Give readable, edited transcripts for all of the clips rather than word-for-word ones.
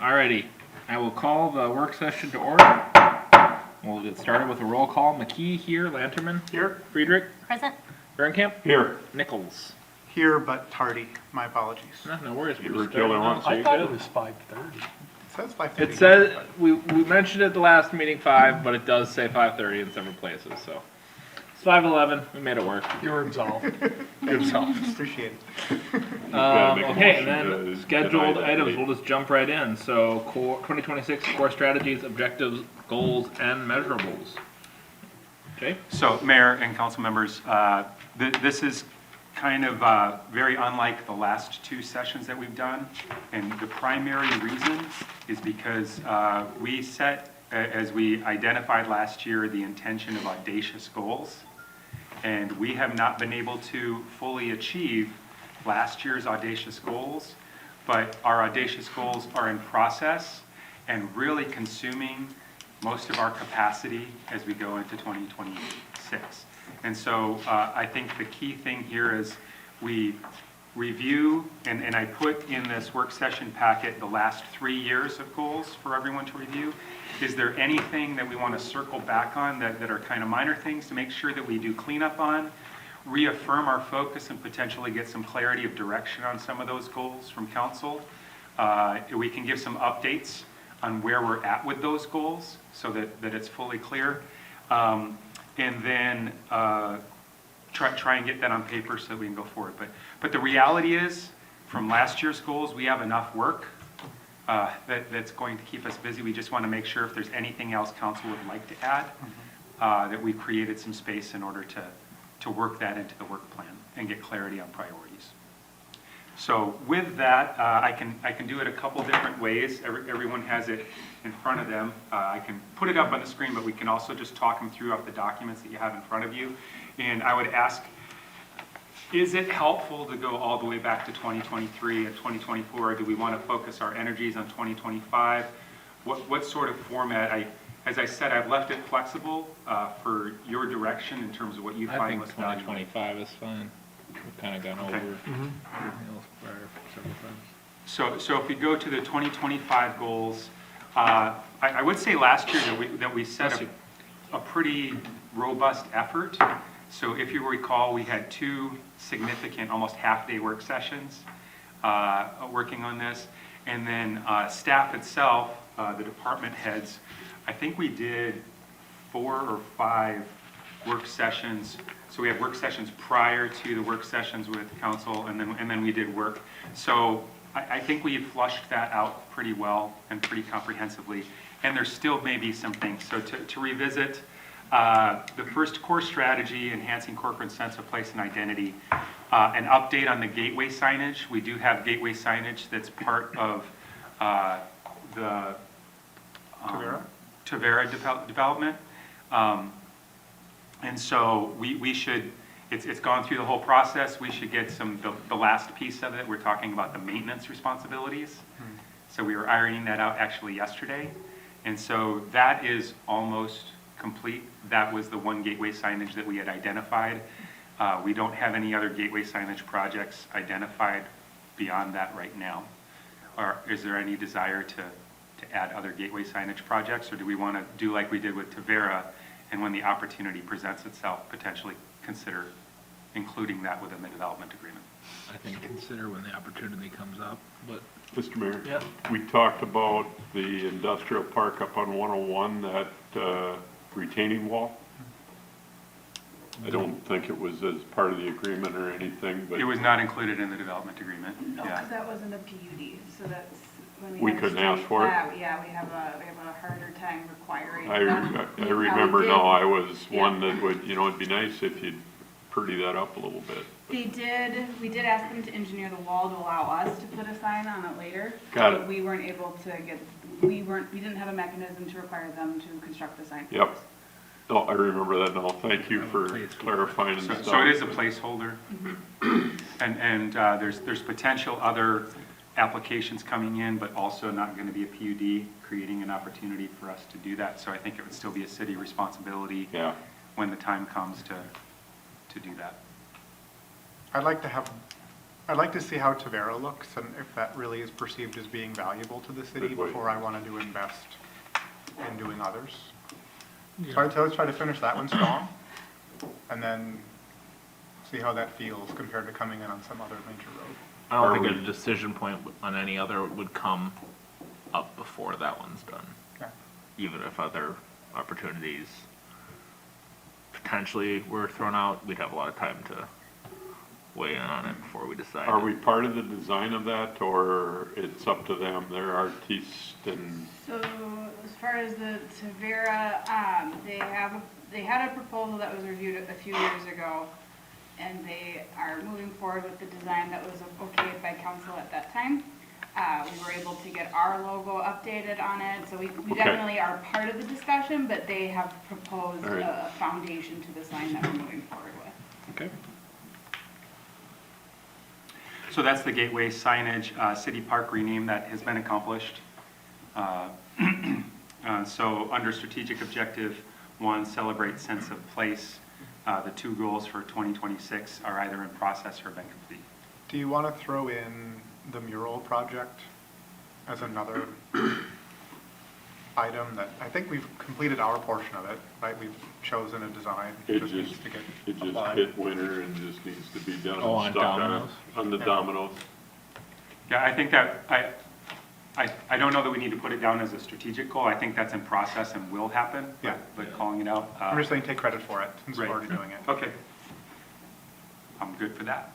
Alrighty, I will call the work session to order. We'll get started with a roll call. McKee here, Lanterman Here. Friedrich, Present. Bernkamp, Here. Nichols. Here, but tardy. My apologies. No worries. You We're were just starting killing now, one, so I you're thought good. it was 5:30. It says 5:30. It says we mentioned it the last meeting 5, but it does say 5:30 in several places. So it's 5:11. We made it work. You're absolved. Good solve. Appreciate it. gotta make a Okay, and motion then to scheduled deny that items. date. We'll just jump right in. So 2026 core strategies, objectives, goals, and measurables. Okay. So, Mayor and council members, this is kind of very unlike the last two sessions that we've done. And the primary reason is because we set, as we identified last year, the intention of audacious goals. And we have not been able to fully achieve last year's audacious goals, but our audacious goals are in process and really consuming most of our capacity as we go into 2026. And so I think the key thing here is we review, and I put in this work session packet the last 3 years of goals for everyone to review. Is there anything that we want to circle back on that are kind of minor things to make sure that we do cleanup on, reaffirm our focus and potentially get some clarity of direction on some of those goals from council? We can give some updates on where we're at with those goals so that it's fully clear. And then try and get that on paper so that we can go forward. But the reality is, from last year's goals, we have enough work that's going to keep us busy. We just want to make sure if there's anything else council would like to add, that we've created some space in order to work that into the work plan and get clarity on priorities. So with that, I can do it a couple different ways. Everyone has it in front of them. I can put it up on the screen, but we can also just talk them through off the documents that you have in front of you. And I would ask, is it helpful to go all the way back to 2023 and 2024? Or do we want to focus our energies on 2025? What sort of format? As I said, I've left it flexible for your direction in terms of what you I find think most valuable. 2025 is fine. We've kind of gone over everything else prior several times. So if we go to the 2025 goals, I would say last year that we set a pretty robust effort. So if you recall, we had 2 significant, almost half-day work sessions working on this. And then staff itself, the department heads, I think we did 4 or 5 work sessions. So we had work sessions prior to the work sessions with council, and then we did work. So I think we flushed that out pretty well and pretty comprehensively. And there still may be some things. So to revisit, the first core strategy, enhancing Corcoran's sense of place and identity, an update on the gateway signage. We do have gateway signage that's part of the Tavera development. And so we should, it's gone through the whole process. We should get the last piece of it. We're talking about the maintenance responsibilities. So we were ironing that out actually yesterday. And so that is almost complete. That was the one gateway signage that we had identified. We don't have any other gateway signage projects identified beyond that right now. Or is there any desire to add other gateway signage projects, or do we want to do like we did with Tavera, and when the opportunity presents itself, potentially consider including that within the development agreement? I think consider when the opportunity comes up, but Mr. Mayor? yeah. We talked about the industrial park up on 101, that retaining wall. I don't think it was as part of the agreement or anything, but It was not included in the development agreement. No, Yeah. because that wasn't a PUD, so that's when We have a couldn't ask straight for it? plat, yeah, we have a harder time requiring. I that. remember we now, did- I was yeah. one that would, it'd be nice if you'd pretty that up a little bit. We did ask them to engineer the wall to allow us to put a sign on it later. Got but it. we weren't able to we didn't have a mechanism to require them to construct the sign. for Yep. us. Oh, I remember that now. Thank you for Placeholder. clarifying and stuff. So it is a placeholder. And there's potential other applications coming in, but also not going to be a PUD, creating an opportunity for us to do that. So I think it would still be a city responsibility Yeah. when the time comes to do that. I'd like to have I'd like to see how Tavera looks and if that really is perceived as being valuable to the city Good way. before I want to invest in doing others. So let's try to finish that one strong and then see how that feels compared to coming in on some other major road. I don't Are think a we- decision point on any other would come up before that one's done. Okay. Even if other opportunities potentially were thrown out, we'd have a lot of time to weigh in on it before we decide. Are we part of the design of that, or it's up to them? They're artists and, So as far as the Tavera, they had a proposal that was reviewed a few years ago, and they are moving forward with the design that was okayed by council at that time. We were able to get our logo updated on it, so we Okay. definitely are part of the discussion, but they have proposed All right. a foundation to the sign that we're moving forward with. Okay. So that's the gateway signage, city park rename that has been accomplished. So under strategic objective 1, celebrate sense of place, the 2 goals for 2026 are either in process or been complete. Do you want to throw in the mural project as another item that, I think we've completed our portion of it, right? We've chosen a design. it needs just, to get it just applied. hit winter and just needs to be done. Oh, and on stuck dominoes? On the dominoes. Yeah, I think that, I don't know that we need to put it down as a strategic goal. I think that's in process and will happen. but- Yeah. But calling it out. I'm just saying take credit for it since we're Right. already doing it. Okay. I'm good for that.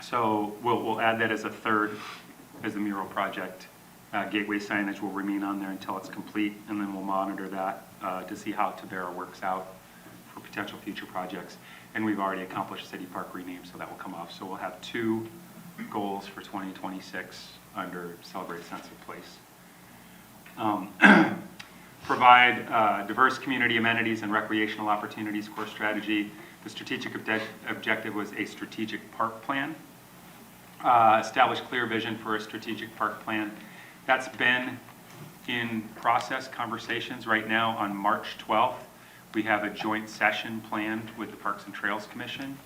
So we'll add that as a third, as the mural project. Gateway signage will remain on there until it's complete, and then we'll monitor that to see how Tavera works out for potential future projects. And we've already accomplished city park rename, so that will come off. So we'll have 2 goals for 2026 under Celebrate Sense of Place. Provide diverse community amenities and recreational opportunities, core strategy. The strategic objective was a strategic park plan. Establish clear vision for a strategic park plan. That's been in process conversations right now. On March 12th, we have a joint session planned with the Parks and Trails Commission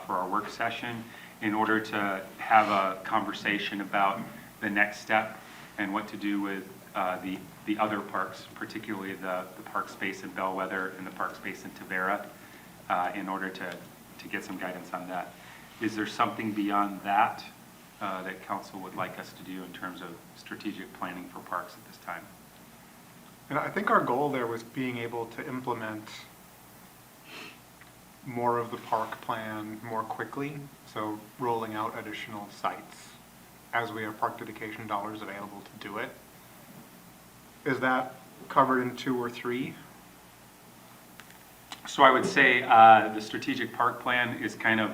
for our work session in order to have a conversation about the next step and what to do with the other parks, particularly the park space in Bellwether and the park space in Tavera, in order to get some guidance on that. Is there something beyond that that council would like us to do in terms of strategic planning for parks at this time? And I think our goal there was being able to implement more of the park plan more quickly, so rolling out additional sites as we have park dedication dollars available to do it. Is that covered in 2 or 3? So I would say the strategic park plan is kind of,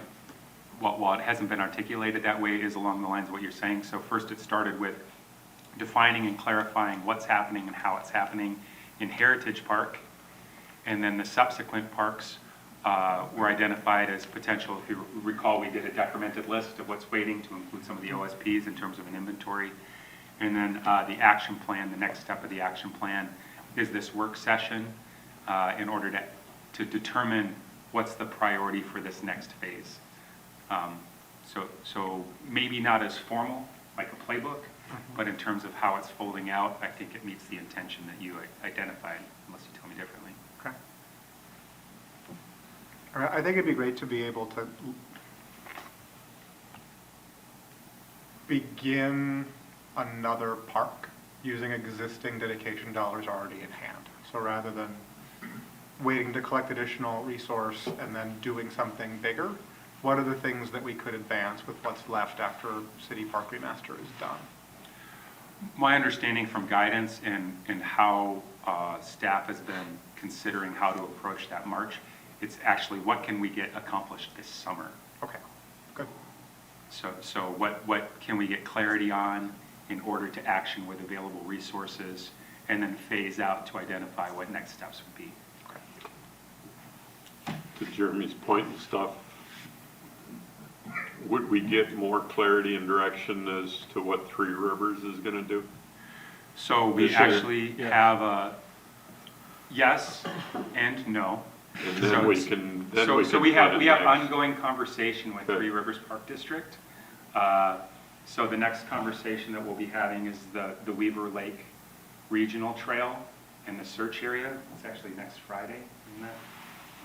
while it hasn't been articulated that way, is along the lines of what you're saying. So first it started with defining and clarifying what's happening and how it's happening in Heritage Park. And then the subsequent parks were identified as potential. If you recall, we did a decremented list of what's waiting to include some of the OSPs in terms of an inventory. And then the action plan, the next step of the action plan is this work session in order to determine what's the priority for this next phase. So maybe not as formal, like a playbook, but in terms of how it's folding out, I think it meets the intention that you identified, unless you tell me differently. Okay. All right, I think it'd be great to be able to begin another park using existing dedication dollars already in hand. So rather than waiting to collect additional resource and then doing something bigger, what are the things that we could advance with what's left after City Park Remaster is done? My understanding from guidance and how staff has been considering how to approach that march, it's actually what can we get accomplished this summer? Okay, good. So what can we get clarity on in order to action with available resources, and then phase out to identify what next steps would be. To Jeremy's point and stuff, would we get more clarity and direction as to what Three Rivers is gonna do? So we This year, actually have a yes and no. And then we can, then So, we so can. we have, put we it have next. ongoing conversation with Okay. Three Rivers Park District. So the next conversation that we'll be having is the Weaver Lake Regional Trail and the search area. It's actually next Friday, isn't that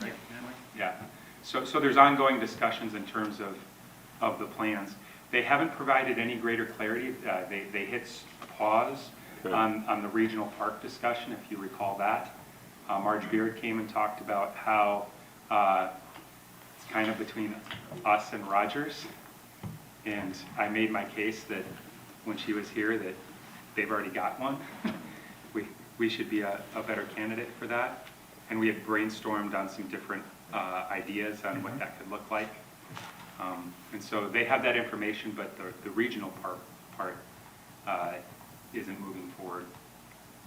right, Natalie? Yeah. So there's ongoing discussions in terms of the plans. They haven't provided any greater clarity. They hit pause Okay. on the regional park discussion, if you recall that. Marge Beard came and talked about how it's kind of between us and Rogers. And I made my case that when she was here that they've already got one. We should be a better candidate for that. And we had brainstormed on some different ideas on what that could look like. And so they have that information, but the regional part isn't moving forward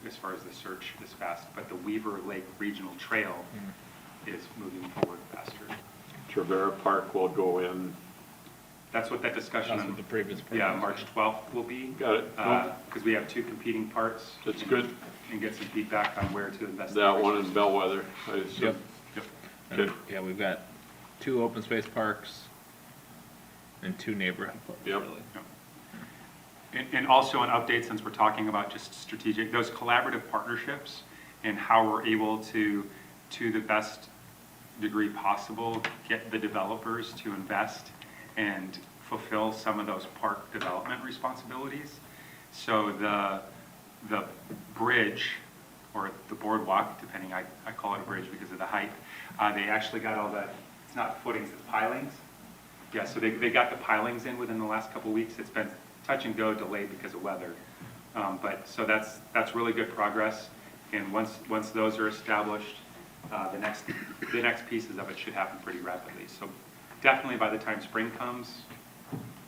as far as the search is fast. But the Weaver Lake Regional Trail is moving forward faster. Trevera Park will go in. That's what that discussion That's on, what the previous. yeah, March 12th will be. Got it. Because we have two competing parts. That's good. And get some feedback on where to invest. That one in Bellwether, I Yep. assume. Yep. Okay. Yeah, we've got 2 open space parks and 2 neighborhood parks. Yep. Really. And also an update, since we're talking about just strategic, those collaborative partnerships and how we're able to the best degree possible, get the developers to invest and fulfill some of those park development responsibilities. So the bridge, or the boardwalk, depending, I call it a bridge because of the height, they actually got all the, it's not footings, it's pilings. Yeah, so they got the pilings in within the last couple of weeks. It's been touch and go, delayed because of weather. But so that's really good progress. And once those are established, the next pieces of it should happen pretty rapidly. So definitely by the time spring comes,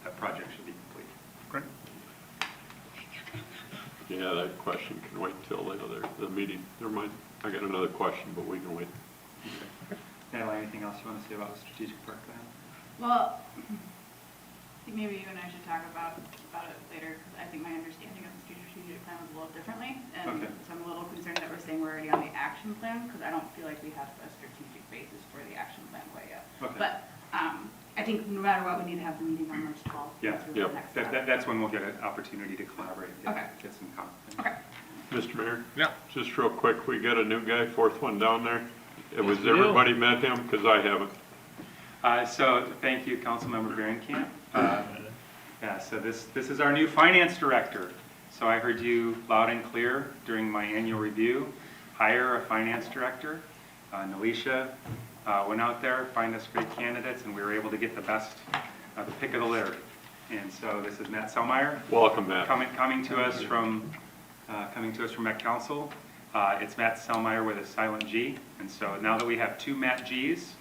that project should be complete. Great. Yeah, that question can wait till the meeting. Never mind. I got another question, but we can wait. Natalie, anything else you want to say about the strategic park plan? Well, I think maybe you and I should talk about it later, because I think my understanding of the strategic plan was a little differently. And Okay. so I'm a little concerned that we're saying we're already on the action plan, because I don't feel like we have a strategic basis for the action plan quite yet. Okay. But I think no matter what, we need to have the meeting on March 12th. Yeah, through the yep. next step. That's when we'll get an opportunity to collaborate. Okay. Get some comments. Okay. Mr. Mayor? Yeah. Just real quick, we got a new guy, 4th one down there. Was we do. everybody met him? Because I haven't. So thank you, Councilmember Barenkamp. Yeah, so this is our new finance director. So I heard you loud and clear during my annual review, hire a finance director. Nelisha went out there, find us great candidates, and we were able to get the best, the pick of the litter. And so this is Matt Selmeyer. Welcome, Matt. Coming to us from Met Council. It's Matt Selmeyer with a silent G. And so now that we have 2 Matt Gs,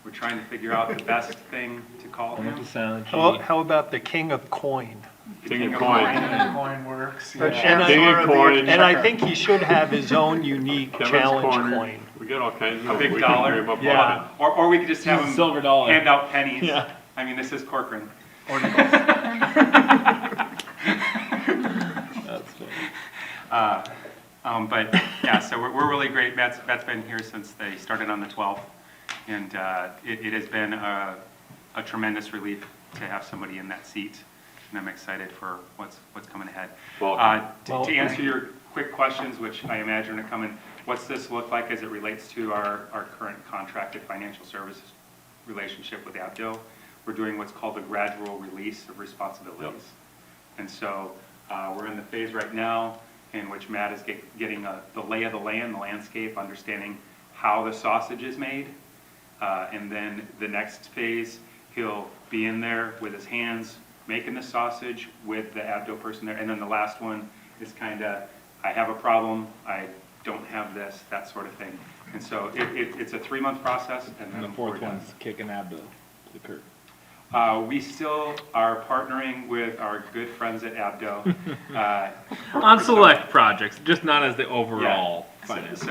we're trying to figure out the best thing to call One with the him. silent G. How about the king of coin? King of coin. Coin works. And yeah. I- King of coin. And I think he should have his own unique Kevin's challenge Corner. coin. We got all kinds of. A big we can dollar? dream up Yeah. on it. Or we could just have him Silver dollar. hand out pennies. Yeah. I mean, this is Corcoran. That's funny. But yeah, so we're really great. Matt's been here since they started on the 12th. And it has been a tremendous relief to have somebody in that seat. And I'm excited for what's coming ahead. Welcome. To answer your quick questions, which I imagine are coming, what's this look like as it relates to our current contracted financial services relationship with Abdo? We're doing what's called a gradual release of responsibilities. Yep. And so we're in the phase right now in which Matt is getting the lay of the land, the landscape, understanding how the sausage is made. And then the next phase, he'll be in there with his hands making the sausage with the Abdo person there. And then the last one is kind of, I have a problem, I don't have this, that sort of thing. And so it's a 3-month process. And And the then 4th we're done. one's kicking Abdo to the curb. We still are partnering with our good friends at Abdo. On select projects, just not as the overall finance.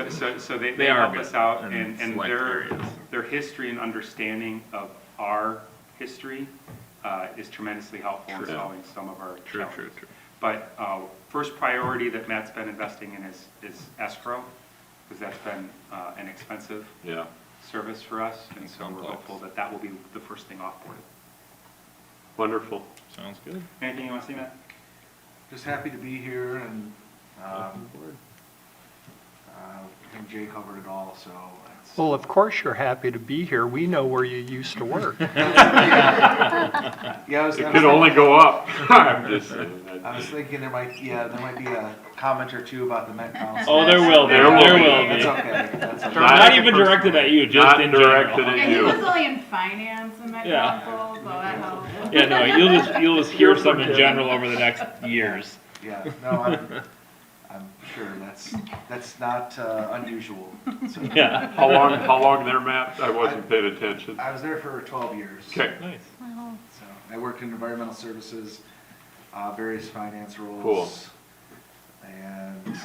So they They are help good us out, in and select areas. their history and understanding of our history is tremendously helpful in True. solving some of our True, challenges. true, true. But first priority that Matt's been investing in is escrow, because that's been inexpensive. Yeah. service for us, and so we're Complex. hopeful that that will be the first thing offboarded. Wonderful. Sounds good. Anything you want to say, Matt? Just happy to be here, and I think Jay covered it all, so it's. Well, of course you're happy to be here. We know where you used to work. Yeah, I was It could only go up. I'm just saying. I was thinking there might be a comment or two about the Met Council. Oh, there will be. There will be. That's okay, that's okay. Not even directed at you, just Not in directed general. at Yeah, he you. was only in finance and that Yeah. council, so that helps. Yeah, no, you'll just hear some in general over the next years. Yeah, no, I'm sure that's not unusual. So, Yeah. How long there, Matt? I wasn't paying attention. I was there for 12 years. Okay, Nice. So I worked in environmental services, various finance roles. Cool. And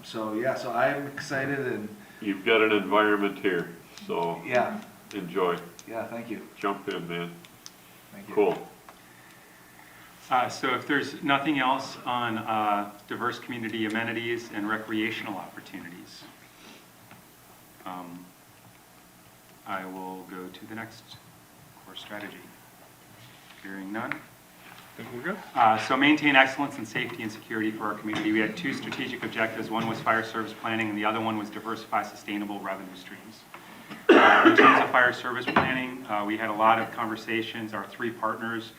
so I'm excited and you've got an environment here, so yeah, enjoy. thank you. Jump in, man. Thank you. Cool. So if there's nothing else on diverse community amenities and recreational opportunities, I will go to the next core strategy. Hearing none. Think we're good? So maintain excellence in safety and security for our community. We had two strategic objectives. One was fire service planning, and the other one was diversify sustainable revenue streams. In terms of fire service planning, we had a lot of conversations. Our three partners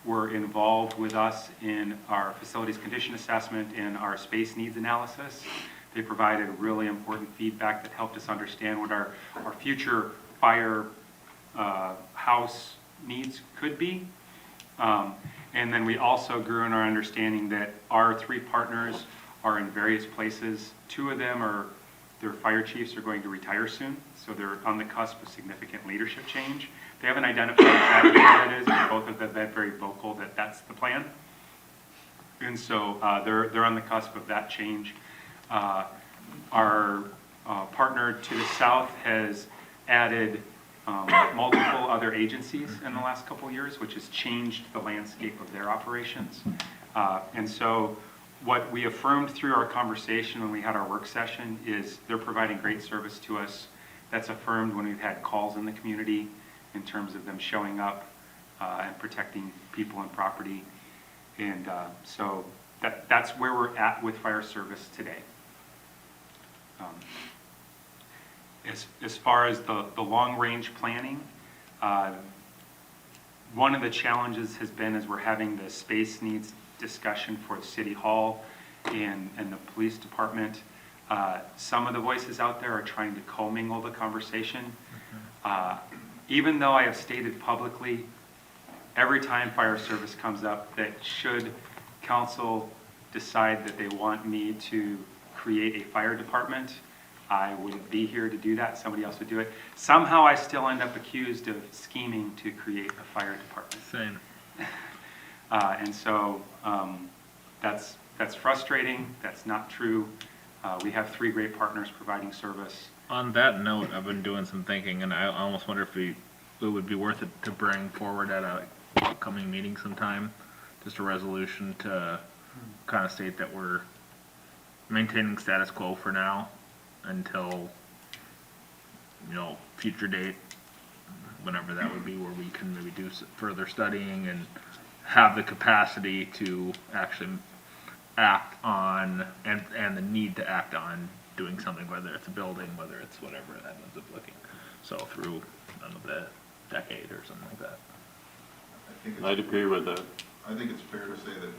were involved with us in our facilities condition assessment and our space needs analysis. They provided really important feedback that helped us understand what our future fire house needs could be. And then we also grew in our understanding that our three partners are in various places. Two of them their fire chiefs are going to retire soon, so they're on the cusp of significant leadership change. They haven't identified exactly what that is, but both of them have been very vocal that that's the plan. And so they're on the cusp of that change. Our partner to the south has added multiple other agencies in the last couple of years, which has changed the landscape of their operations. And so what we affirmed through our conversation when we had our work session is they're providing great service to us. That's affirmed when we've had calls in the community in terms of them showing up and protecting people and property. And so that's where we're at with fire service today. As far as the long-range planning, one of the challenges has been as we're having the space needs discussion for the city hall and the police department. Some of the voices out there are trying to commingle the conversation. Even though I have stated publicly, every time fire service comes up, that should council decide that they want me to create a fire department, I wouldn't be here to do that, somebody else would do it. Somehow I still end up accused of scheming to create a fire department. Same. And so that's frustrating, that's not true. We have three great partners providing service. On that note, I've been doing some thinking, and I almost wonder if it would be worth it to bring forward at a upcoming meeting sometime, just a resolution to kind of state that we're maintaining status quo for now until, future date, whenever that would be, where we can maybe do further studying and have the capacity to actually act on, and the need to act on doing something, whether it's a building, whether it's whatever that ends up looking. So through, the decade or something like that. I'd agree with that. I think it's fair to say that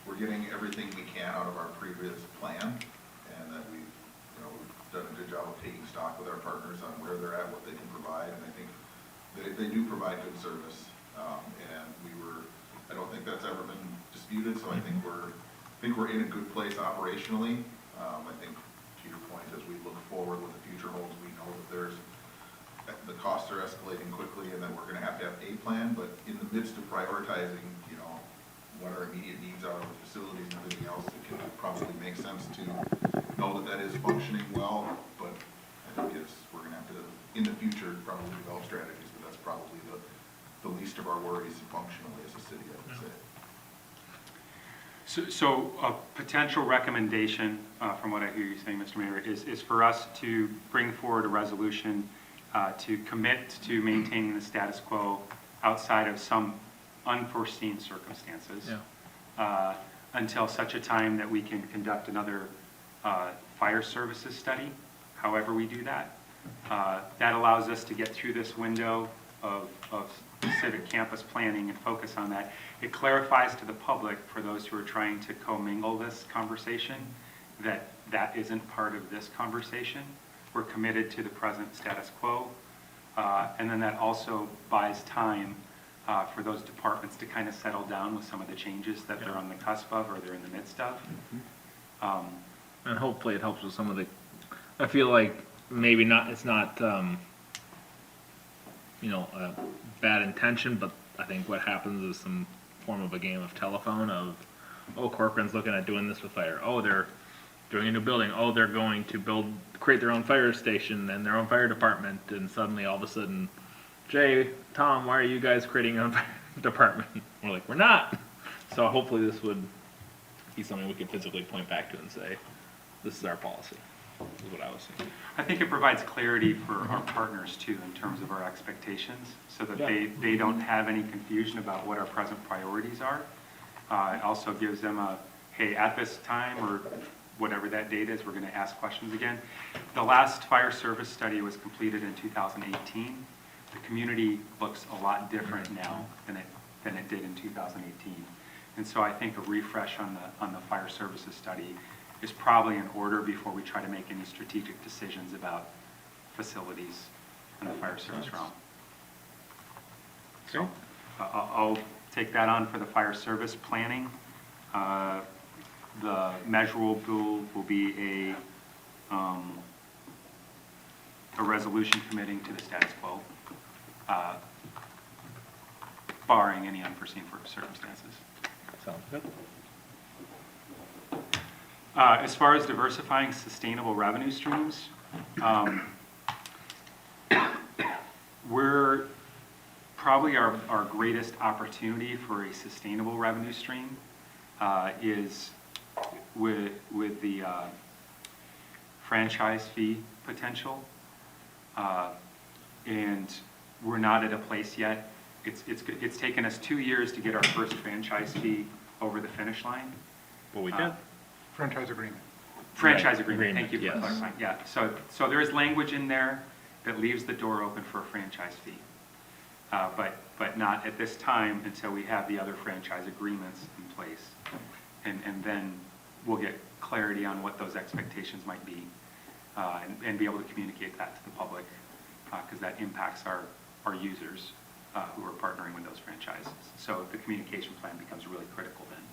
we're getting everything we can out of our previous plan, and that we've done a good job of taking stock with our partners on where they're at, what they can provide, and I think they do provide good service. And I don't think that's ever been disputed, so I think we're in a good place operationally. I think to your point, as we look forward what the future holds, we know that the costs are escalating quickly and that we're gonna have a plan, but in the midst of prioritizing, what our immediate needs are with facilities and everything else, it can probably make sense to know that is functioning well, but I think we're gonna have to, in the future, probably develop strategies, but that's probably the least of our worries functionally as a city, I would say. So a potential recommendation, from what I hear you saying, Mr. Mayor, is for us to bring forward a resolution to commit to maintaining the status quo outside of some unforeseen circumstances. Yeah. Until such a time that we can conduct another fire services study, however we do that. That allows us to get through this window of civic campus planning and focus on that. It clarifies to the public, for those who are trying to commingle this conversation, that that isn't part of this conversation. We're committed to the present status quo. And then that also buys time for those departments to kind of settle down with some of the changes that they're on the cusp of or they're in the midst of. And hopefully it helps with some of the, I feel like maybe not, it's not, a bad intention, but I think what happens is some form of a game of telephone of, oh, Corcoran's looking at doing this with fire. Oh, they're doing a new building. Oh, they're going to create their own fire station and their own fire department. And suddenly all of a sudden, Jay, Tom, why are you guys creating your own fire department? We're like, we're not. So hopefully this would be something we could physically point back to and say, this is our policy, is what I was thinking. I think it provides clarity for our partners too, in terms of our expectations, so that they don't have any confusion about what our present priorities are. It also gives them hey, at this time, or whatever that date is, we're gonna ask questions again. The last fire service study was completed in 2018. The community looks a lot different now than it did in 2018. And so I think a refresh on the fire services study is probably in order before we try to make any strategic decisions about facilities in the fire service realm. So I'll take that on for the fire service planning. The measurable will be a resolution committing to the status quo, barring any unforeseen circumstances. Sounds good. As far as diversifying sustainable revenue streams, we're probably our greatest opportunity for a sustainable revenue stream is with the franchise fee potential. And we're not at a place yet. It's taken us 2 years to get our first franchise fee over the finish line. Well, we did. Franchise agreement. Franchise Right, agreement, thank you for yes. clarifying. Yeah, so there is language in there that leaves the door open for a franchise fee. But not at this time until we have the other franchise agreements in place. And then we'll get clarity on what those expectations might be, and be able to communicate that to the public, because that impacts our users who are partnering with those franchises. So the communication plan becomes really critical then,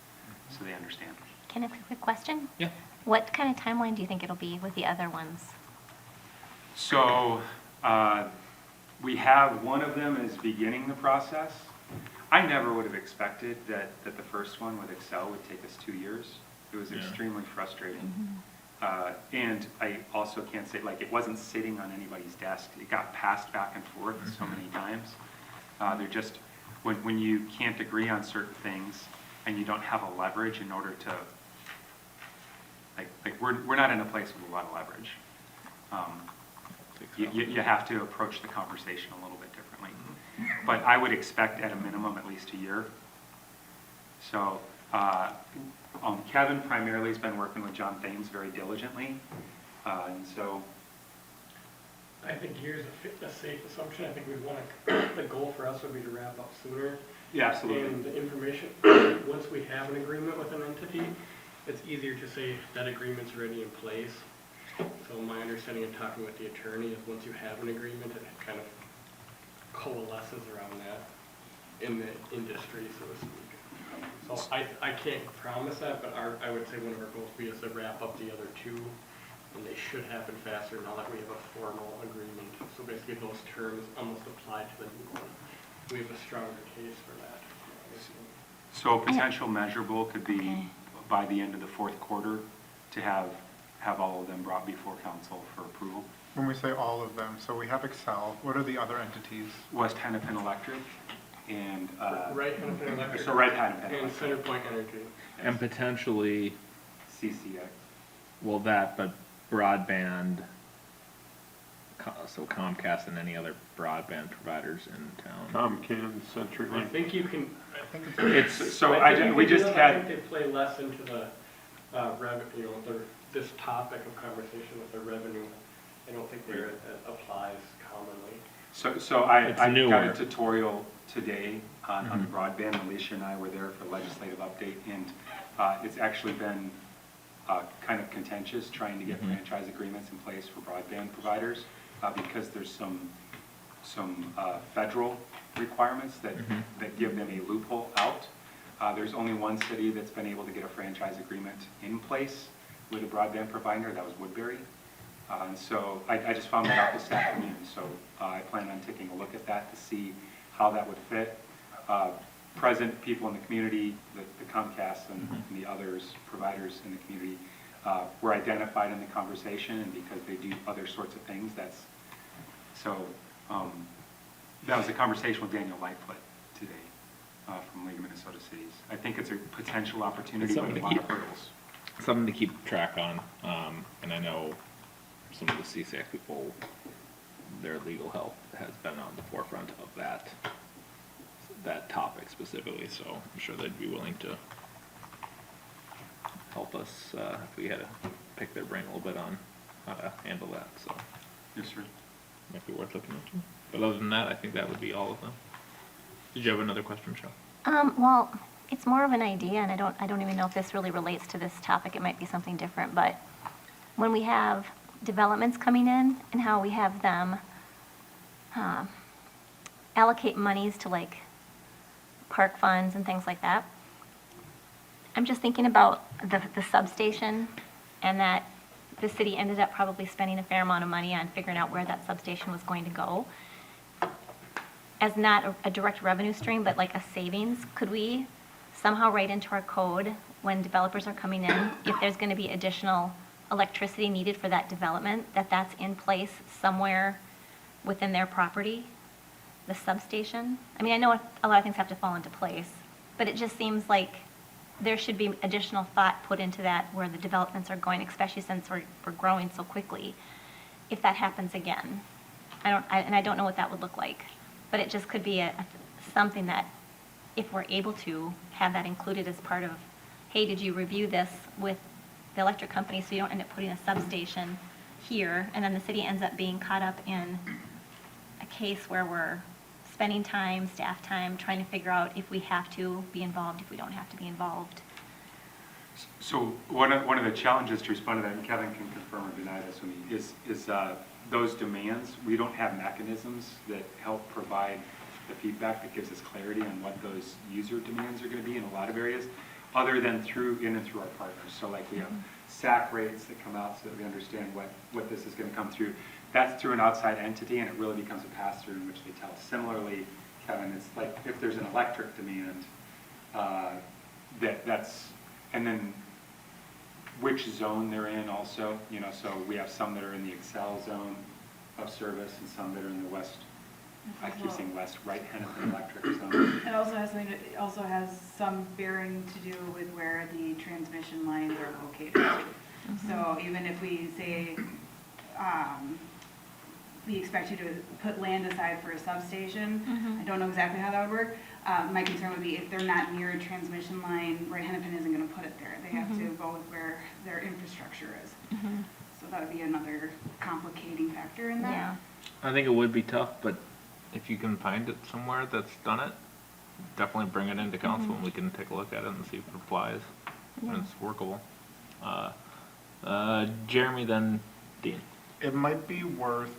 so they understand. Can I ask a quick question? Yeah. What kind of timeline do you think it'll be with the other ones? So we have one of them is beginning the process. I never would have expected that the first one with Excel would take us 2 years. It was extremely frustrating. And I also can't say, like, it wasn't sitting on anybody's desk. It got passed back and forth so many times. They're just, when you can't agree on certain things and you don't have a leverage in order to, like we're not in a place with a lot of leverage. You have to approach the conversation a little bit differently. But I would expect at a minimum at least a year. So Kevin primarily has been working with John Thames very diligently. And so I think here's a safe assumption. I think we want to, the goal for us would be to wrap up sooner. yeah, absolutely. And the information, once we have an agreement with an entity, it's easier to say that agreement's already in place. So my understanding of talking with the attorney is once you have an agreement, it kind of coalesces around that in the industry, so to speak. So I can't promise that, but I would say one of our goals would be is to wrap up the other two, and they should happen faster now that we have a formal agreement. So basically those terms almost apply to the new one. We have a stronger case for that. So a potential measurable could be by the end of the fourth quarter to have all of them brought before council for approval. When we say all of them, so we have Excel, what are the other entities? West Hennepin Electric and Right Hennepin Electric. so right Hennepin And Electric. Centerpoint Energy. And potentially, CCX. well, that, but broadband so Comcast and any other broadband providers in town. ComCan, I CenturyLink. think you can, I think it's It's, So I think I, you we can do just them. I think had, they play less into the, this topic of conversation with the revenue. I don't think it applies commonly. so I It's got newer. a tutorial today on the broadband. Alicia and I were there for legislative update, and it's actually been kind of contentious trying to get franchise agreements in place for broadband providers because there's some federal requirements that give them a loophole out. There's only one city that's been able to get a franchise agreement in place with a broadband provider, that was Woodbury. And so I just found that out this afternoon, so I plan on taking a look at that to see how that would fit. Present people in the community, the Comcast and the others, providers in the community, were identified in the conversation, and because they do other sorts of things, that was a conversation with Daniel Lightfoot today from League of Minnesota Cities. I think it's a potential opportunity with a lot of hurdles. something to keep track on, and I know some of the CSAC people, their legal help has been on the forefront of that topic specifically, so I'm sure they'd be willing to help us if we had to pick their brain a little bit on how to handle that, so Yes, sir. might be worth looking into. But other than that, I think that would be all of them. Did you have another question, Michelle? Well, it's more of an idea, and I don't even know if this really relates to this topic. It might be something different, but when we have developments coming in and how we have them allocate monies to like park funds and things like that, I'm just thinking about the substation, and that the city ended up probably spending a fair amount of money on figuring out where that substation was going to go. As not a direct revenue stream, but like a savings, could we somehow write into our code when developers are coming in, if there's going to be additional electricity needed for that development, that's in place somewhere within their property, the substation? I mean, I know a lot of things have to fall into place, but it just seems like there should be additional thought put into that where the developments are going, especially since we're growing so quickly. If that happens again, I don't know what that would look like, but it just could be something that, if we're able to have that included as part of, hey, did you review this with the electric company so you don't end up putting a substation here, and then the city ends up being caught up in a case where we're spending time, staff time, trying to figure out if we have to be involved, if we don't have to be involved. So one of the challenges to respond to that, and Kevin can confirm or deny this with me, is those demands. We don't have mechanisms that help provide the feedback that gives us clarity on what those user demands are going to be in a lot of areas, other than through our partners. So like we have SAC rates that come out so that we understand what this is going to come through. That's through an outside entity, and it really becomes a pass-through in which they tell us. Similarly, Kevin, it's like if there's an electric demand, and then which zone they're in also, so we have some that are in the Excel zone of service and some that are in the west, I keep saying west, right Hennepin electric zone. It also has some bearing to do with where the transmission lines are located. So even if we say, we expect you to put land aside for a substation, I don't know exactly how that would work. My concern would be if they're not near a transmission line, right, Hennepin isn't going to put it there. They have to go with where their infrastructure is. So that would be another complicating factor in that. Yeah. I think it would be tough, but if you can find it somewhere that's done it, definitely bring it into council and we can take a look at it and see if it applies and it's workable. Jeremy, then Dean. It might be worth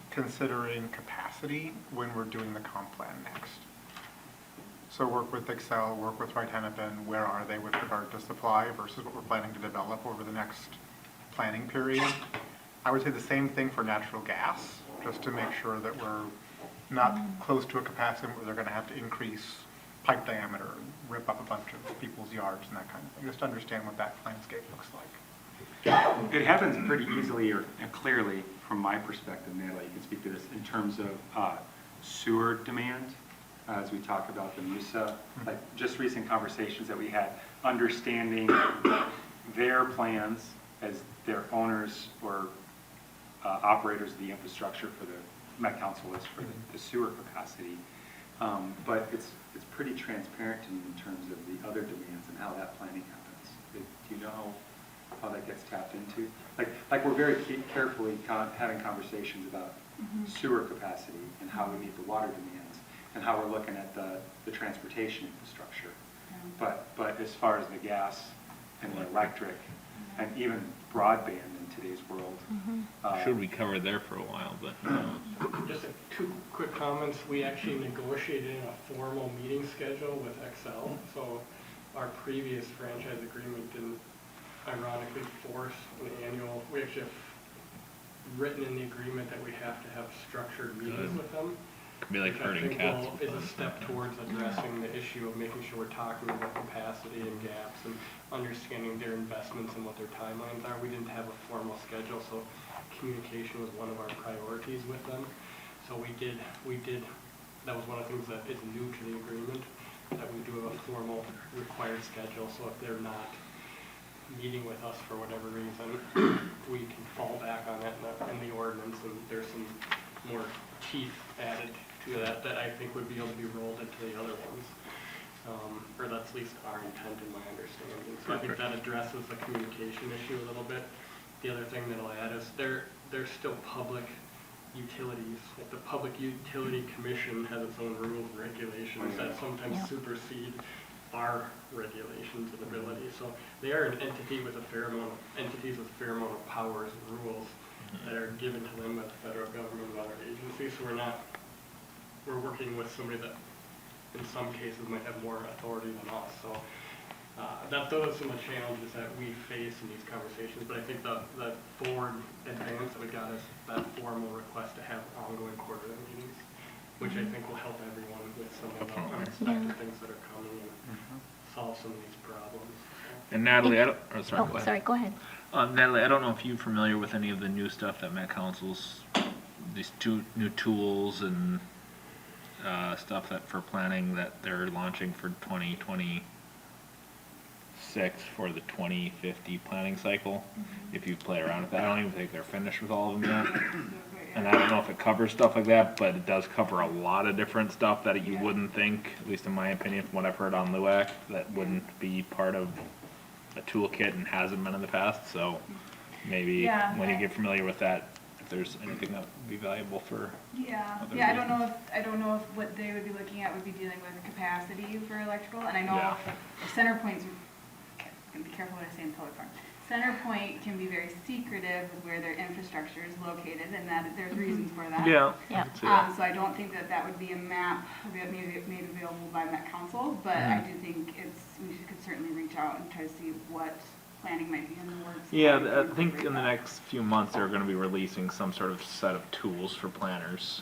considering capacity when we're doing the comp plan next. So work with Excel, work with Right Hennepin, where are they with regard to supply versus what we're planning to develop over the next planning period. I would say the same thing for natural gas, just to make sure that we're not close to a capacity where they're going to have to increase pipe diameter, rip up a bunch of people's yards and that kind of thing, just to understand what that landscape looks like. It happens pretty easily or clearly from my perspective, Natalie, you can speak to this, in terms of sewer demand, as we talk about the MUSA, like just recent conversations that we had, understanding their plans as their owners or operators of the infrastructure for the, Met Council is for the sewer capacity. But it's pretty transparent to me in terms of the other demands and how that planning happens. Do you know how that gets tapped into? Like we're very carefully having conversations about sewer capacity and how we meet the water demands and how we're looking at the transportation infrastructure. But as far as the gas and the electric and even broadband in today's world. Should we cover there for a while, but Just two quick comments. We actually negotiated in a formal meeting schedule with Excel. So our previous franchise agreement didn't ironically force an annual, we actually have written in the agreement that we have to have structured meetings with them. could be like Which I herding think cats. is a step towards addressing the issue of making sure we're talking about capacity and gaps and understanding their investments and what their timelines are. We didn't have a formal schedule, so communication was one of our priorities with them. So we did, that was one of the things that is new to the agreement, that we do have a formal required schedule, so if they're not meeting with us for whatever reason, we can fall back on that in the ordinance, and there's some more teeth added to that I think would be able to be rolled into the other ones. Or that's at least our intent in my understanding. So I think that addresses the communication issue a little bit. The other thing that'll add is they're still public utilities. Like the Public Utility Commission has its own rules and regulations that sometimes supersede our regulations and abilities. So they are an entity with a fair amount of powers and rules that are given to them by the federal government and other agencies. So we're working with somebody that in some cases might have more authority than us. So those are some of the challenges that we face in these conversations. But I think the forward advance that we got is that formal request to have ongoing quarterly meetings, which I think will help everyone with some of the unexpected things that are coming and solve some of these problems. And Natalie, I don't, oh, sorry, go Oh, ahead. sorry, go ahead. Natalie, I don't know if you're familiar with any of the new stuff that Met Council's, these two new tools and stuff that for planning that they're launching for 2026 for the 2050 planning cycle. If you play around with that, I don't even think they're finished with all of them yet. And I don't know if it covers stuff like that, but it does cover a lot of different stuff that you wouldn't think, at least in my opinion, from what I've heard on LUAC, that wouldn't be part of a toolkit and hasn't been in the past. So maybe when you get familiar with that, if there's anything that would be valuable for other I don't know if what they would be looking at would be dealing with capacity for electrical, and I know CenterPoint's, I'm gonna be careful what I say in public forum. CenterPoint can be very secretive with where their infrastructure is located, and that there's reasons for that. Yeah. So I don't think that would be a map made available by Met Council, but I do think we could certainly reach out and try to see what planning might be in the works. Yeah, I think in the next few months they're going to be releasing some sort of set of tools for planners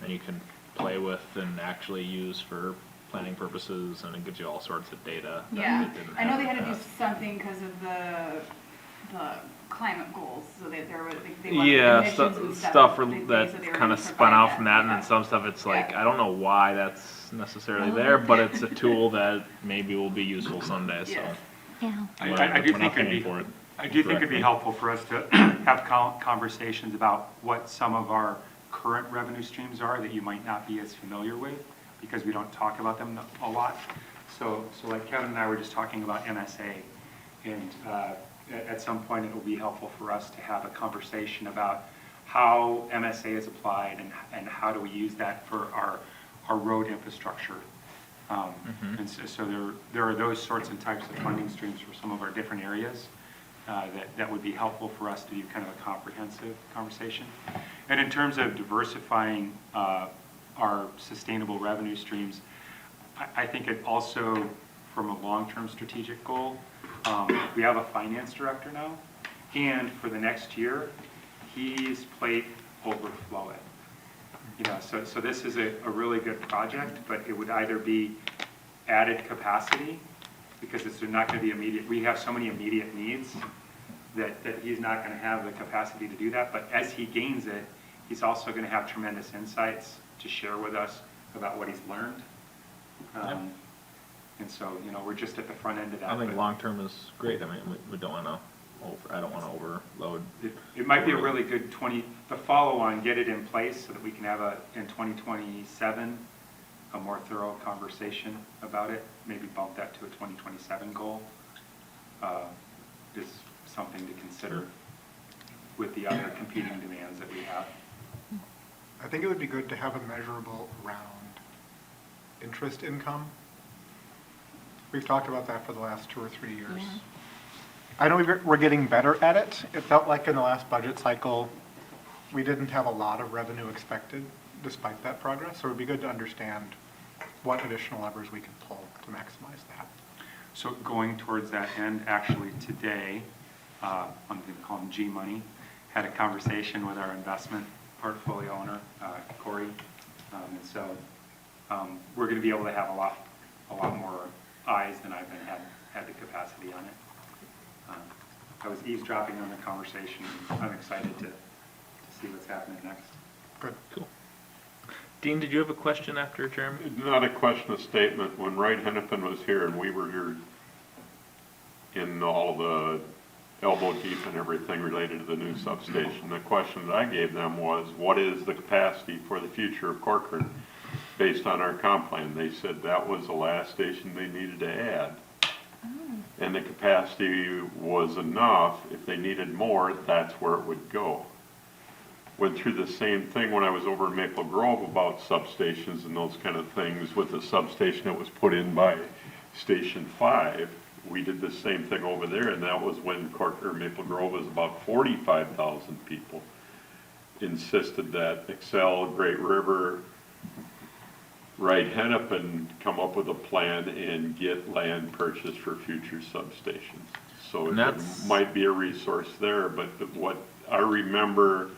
that you can play with and actually use for planning purposes, and it gives you all sorts of data. Yeah, that didn't I know have they in had the to do past. something because of the climate goals, so that there were, they Yeah, emissions and stuff they said that they were kind gonna of spun provide out from that, and yeah. then some stuff it's like, Yeah. I don't know why that's necessarily there, but it's a tool that maybe will be useful someday, so. Yes. Yeah. I do We're not think it'd paying be, for it. I do think it'd be directly. helpful for us to have conversations about what some of our current revenue streams are that you might not be as familiar with, because we don't talk about them a lot. So like Kevin and I were just talking about MSA, and at some point it will be helpful for us to have a conversation about how MSA is applied and how do we use that for our road infrastructure. And so there are those sorts and types of funding streams for some of our different areas that would be helpful for us to do kind of a comprehensive conversation. And in terms of diversifying our sustainable revenue streams, I think it also, from a long-term strategic goal, we have a finance director now, and for the next year, his plate overflowing. You know, so this is a really good project, but it would either be added capacity, because it's not going to be immediate. We have so many immediate needs that he's not going to have the capacity to do that. But as he gains it, he's also going to have tremendous insights to share with us about what he's learned. And so, you know, we're just at the front end of that. I think but- long-term is great. I mean, we don't want to I don't wanna overload. It might be a really good the follow-on, get it in place so that we can have in 2027, a more thorough conversation about it, maybe bump that to a 2027 goal, is something to consider with the other competing demands that we have. I think it would be good to have a measurable around interest income. We've talked about that for the last 2 or 3 years. Yeah. I know we're getting better at it. It felt like in the last budget cycle, we didn't have a lot of revenue expected despite that progress. So it would be good to understand what additional levers we can pull to maximize that. So going towards that end, actually today, I'm going to call him G Money, had a conversation with our investment portfolio owner, Corey. And so we're going to be able to have a lot more eyes than I've had the capacity on it. I was eavesdropping on the conversation. I'm excited to see what's happening next. Good. Cool. Dean, did you have a question after Jeremy? Not a question, a statement. When Wright Hennepin was here and we were here in all the elbow deep and everything related to the new substation, the question that I gave them was, what is the capacity for the future of Corcoran based on our comp plan? They said that was the last station they needed to add. And the capacity was enough. If they needed more, that's where it would go. Went through the same thing when I was over in Maple Grove about substations and those kind of things with the substation that was put in by Station 5. We did the same thing over there, and that was when Maple Grove was about 45,000 people. Insisted that Excel, Great River, Wright Hennepin come up with a plan and get land purchased for future substations. So And there that's- might be a resource there, but what I remember,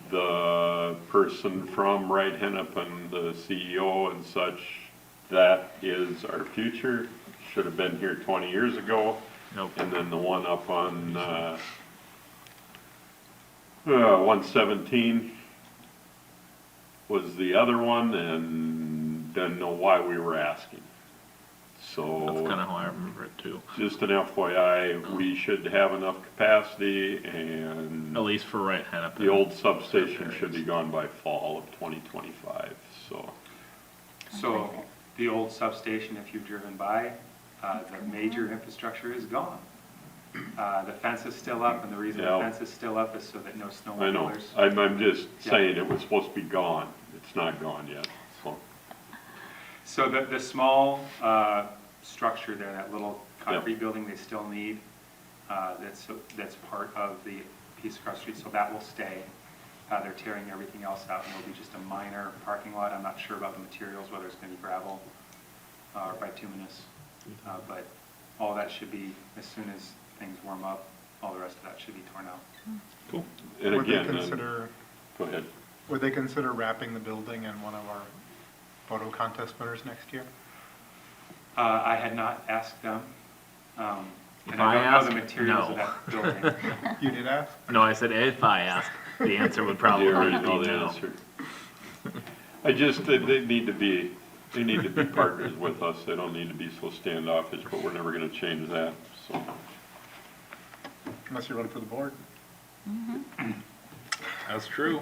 the person from Wright Hennepin, the CEO and such, that is our future, should have been here 20 years ago. Nope. And then the one up on 117 was the other one, and didn't know why we were asking. That's So kinda how I remember it too. just an FYI, we should have enough capacity, and At least for Wright Hennepin. the old substation should be gone by fall of 2025, so. So the old substation, if you've driven by, the major infrastructure is gone. The fence is still up, and the reason the Yeah. fence is still up is so that no I know, snowmobilers. I'm just Yeah. saying it was supposed to be gone, it's not gone yet, so. So the small structure there, that little concrete building they still need, that's part of the piece across the street, so that will stay. They're tearing everything else out, and it'll be just a minor parking lot. I'm not sure about the materials, whether it's going to be gravel or bituminous. But all that should be, as soon as things warm up, all the rest of that should be torn out. Cool. And Would they again, consider, go ahead. would they consider wrapping the building in one of our photo contest winners next year? I had not asked them, and If I I don't know the asked, materials no. of that building. You did ask? No, I said if I asked, the answer would probably You be already know the no. answer. they need to be partners with us, they don't need to be so standoffish, but we're never gonna change that, so. Unless you run for the board. That's true.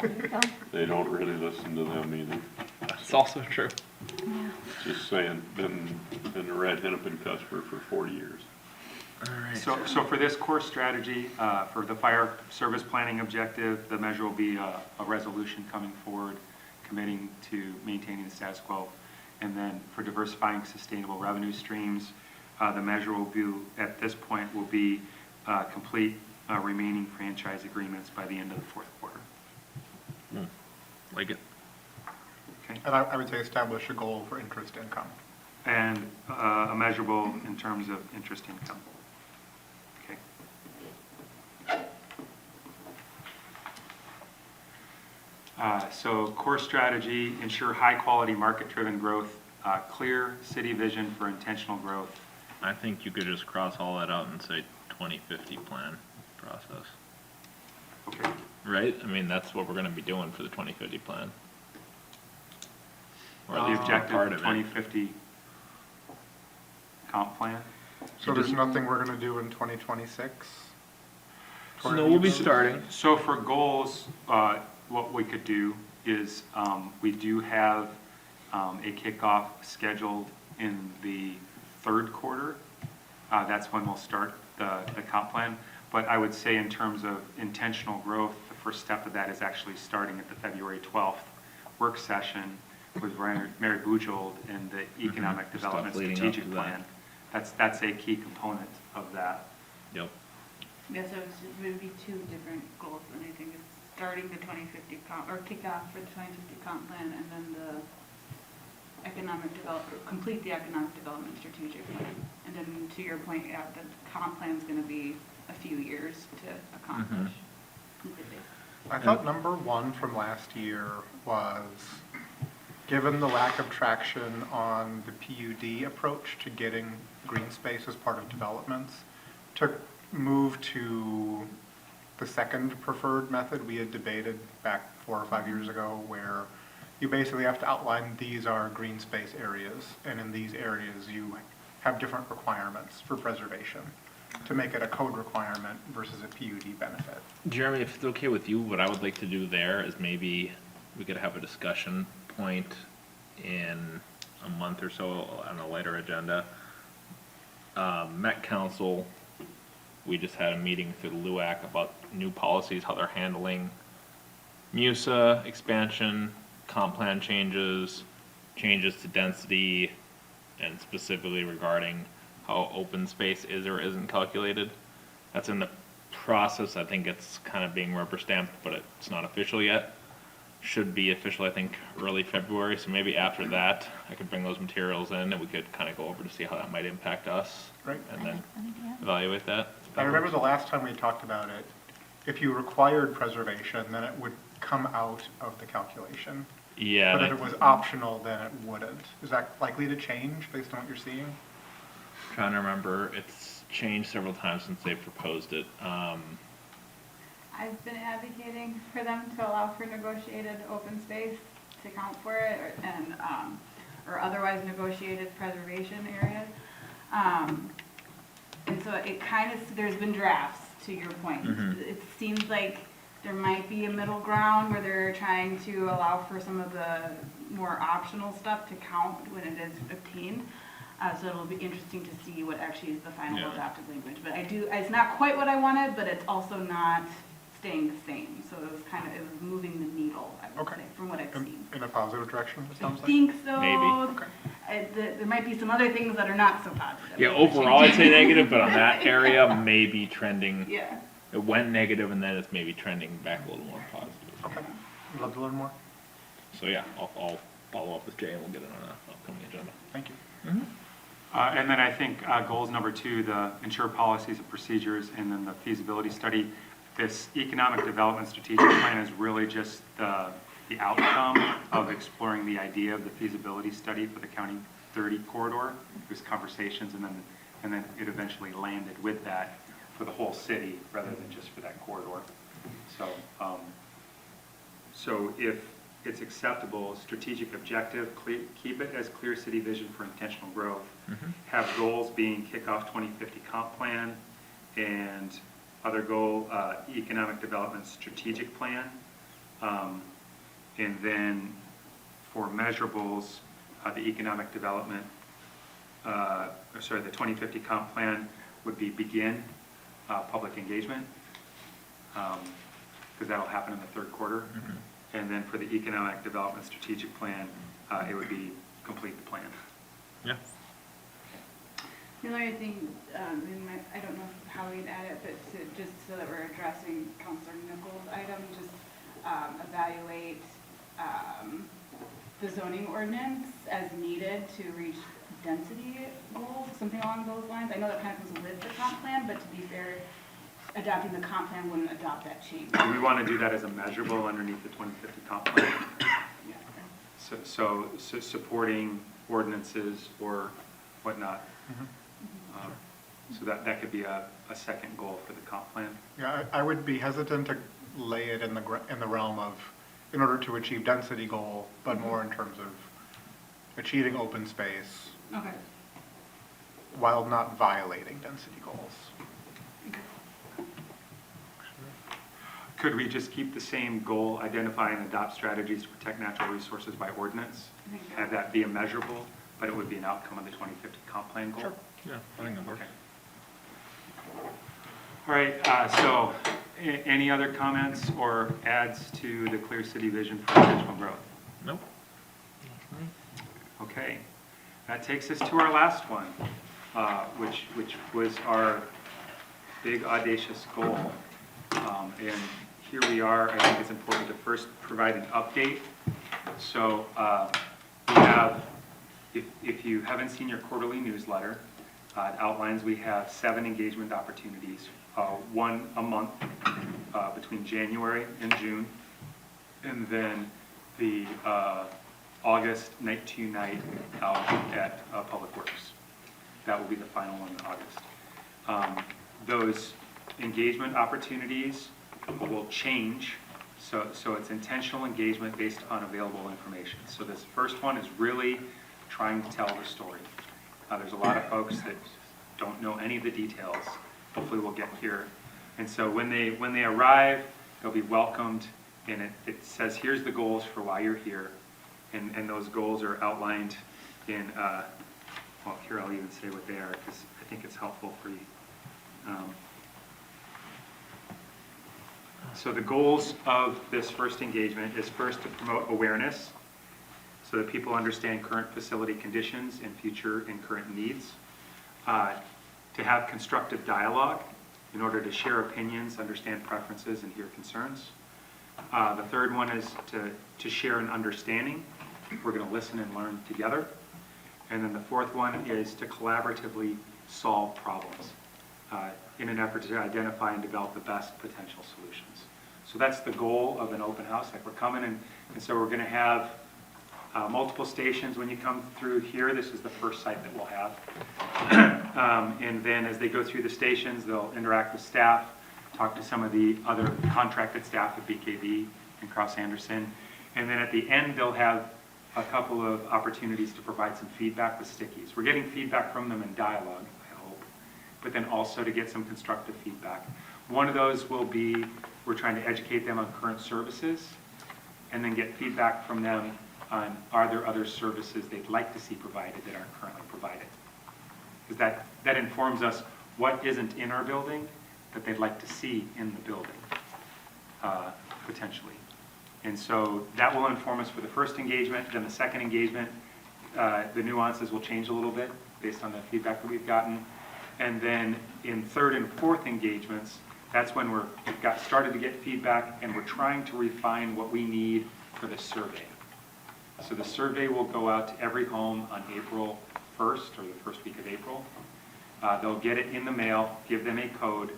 They don't really listen to them either, That's also true. just saying, been a Red Hennepin customer for 40 years. All right. So for this core strategy, for the fire service planning objective, the measure will be a resolution coming forward committing to maintaining the status quo. And then for diversifying sustainable revenue streams, the measure will be, at this point, will be complete remaining franchise agreements by the end of the fourth quarter. Like it. Okay? And I would say establish a goal for interest income. And a measurable in terms of interest income. Okay. So core strategy, ensure high-quality market-driven growth, clear city vision for intentional growth. I think you could just cross all that out and say 2050 plan process. Okay. Right? I mean, that's what we're gonna be doing for the 2050 plan. Or at The least objective part of of it. 2050 comp plan. So there's nothing we're gonna do in 2026? Corcoran? No, we'll be starting. So for goals, what we could do is, we do have a kickoff scheduled in the third quarter. That's when we'll start the comp plan. But I would say in terms of intentional growth, the first step of that is actually starting at the February 12th work session with Mary Bujold and the Economic Development leading up Strategic to that. Plan. That's a key component of that. Yep. Yeah, so it would be two different goals, and I think it's starting the 2050 comp, or kickoff for the 2050 comp plan, and then the economic development, complete the economic development strategic plan. And then to your point, yeah, the comp plan's gonna be a few years to accomplish completely. I thought number one from last year was, given the lack of traction on the PUD approach to getting green space as part of developments, to move to the second preferred method we had debated back 4 or 5 years ago, where you basically have to outline these are green space areas, and in these areas you have different requirements for preservation to make it a code requirement versus a PUD benefit. Jeremy, if it's okay with you, what I would like to do there is maybe we could have a discussion point in a month or so on a later agenda. Met Council, we just had a meeting through the LUAC about new policies, how they're handling MUSA expansion, comp plan changes, changes to density, and specifically regarding how open space is or isn't calculated. That's in the process. I think it's kind of being rubber stamped, but it's not official yet. Should be official, I think, early February. So maybe after that, I could bring those materials in and we could kind of go over to see how that might impact us. Right. And then evaluate that. I remember the last time we talked about it, if you required preservation, then it would come out of the calculation. Yeah. But and if it was optional, then it wouldn't. Is that likely to change based on what you're seeing? Trying to remember, it's changed several times since they proposed it. I've been advocating for them to allow for negotiated open space to count for it, or otherwise negotiated preservation areas. And so it kind of, there's been drafts, to your point. It seems like there might be a middle ground where they're trying to allow for some of the more optional stuff to count when it is obtained. So it'll be interesting to see what actually is the final Yeah. adopted language. But it's not quite what I wanted, but it's also not staying the same. So it was moving the needle, I would Okay. say, from what I've seen. In a positive direction, it I sounds like? think so. Maybe. There might be some other things that are not so positive. Yeah, overall I'd say negative, but on that area, maybe trending, Yeah. it went negative and then it's maybe trending back a little more positive. Okay, I'd love to learn more. So yeah, I'll follow up with Jay and we'll get it on an upcoming agenda. Thank you. And then I think goals number 2, the ensure policies and procedures, and then the feasibility study. This economic development strategic plan is really just the outcome of exploring the idea of the feasibility study for the County 30 corridor. It was conversations, and then it eventually landed with that for the whole city rather than just for that corridor. So if it's acceptable, strategic objective, keep it as clear city vision for intentional growth. Have goals being kickoff 2050 comp plan and other goal, economic development strategic plan. And then for measurables, the economic development, the 2050 comp plan would be begin public engagement, because that'll happen in the third quarter. And then for the economic development strategic plan, it would be complete the plan. Yeah. The only thing, I don't know how we'd add it, but just so that we're addressing Counselor Nichols' item, just evaluate the zoning ordinance as needed to reach density goals, something along those lines. I know that kind of comes with the comp plan, but to be fair, adopting the comp plan wouldn't adopt that change. Do we want to do that as a measurable underneath the 2050 comp plan? Yeah. So supporting ordinances or whatnot. So that could be a second goal for the comp plan. Yeah, I would be hesitant to lay it in the realm of, in order to achieve density goal, but more in terms of achieving open space Okay. while not violating density goals. Could we just keep the same goal, identify and adopt strategies to protect natural resources by ordinance? I think Have that be a measurable, but it would be an outcome of the 2050 comp plan goal? Sure. Yeah, I think that works. Okay. All right, so any other comments or adds to the Clear City vision for intentional growth? Nope. Okay, that takes us to our last one, which was our big audacious goal. And here we are. I think it's important to first provide an update. So we have, if you haven't seen your quarterly newsletter, it outlines we have 7 engagement opportunities, one a month between January and June, and then the August night-to-night out at Public Works. That will be the final one in August. Those engagement opportunities will change, so it's intentional engagement based on available information. So this first one is really trying to tell the story. There's a lot of folks that don't know any of the details. Hopefully we'll get here. And so when they arrive, they'll be welcomed, and it says, here's the goals for why you're here. And those goals are outlined in, well, here I'll even say what they are, because I think it's helpful for you. So the goals of this first engagement is first to promote awareness so that people understand current facility conditions and future and current needs. To have constructive dialogue in order to share opinions, understand preferences, and hear concerns. The third one is to share an understanding. We're going to listen and learn together. And then the fourth one is to collaboratively solve problems in an effort to identify and develop the best potential solutions. So that's the goal of an open house. Like, we're coming in, and so we're going to have multiple stations. When you come through here, this is the first site that we'll have. And then as they go through the stations, they'll interact with staff, talk to some of the other contracted staff at BKV and Cross Anderson. And then at the end, they'll have a couple of opportunities to provide some feedback with stickies. We're getting feedback from them in dialogue, I hope, but then also to get some constructive feedback. One of those will be, we're trying to educate them on current services, and then get feedback from them on, are there other services they'd like to see provided that aren't currently provided? Because that informs us what isn't in our building that they'd like to see in the building, potentially. And so that will inform us for the first engagement. Then the second engagement, the nuances will change a little bit based on the feedback that we've gotten. And then in third and fourth engagements, that's when we've started to get feedback, and we're trying to refine what we need for the survey. So the survey will go out to every home on April 1st, or the first week of April. They'll get it in the mail, give them a code.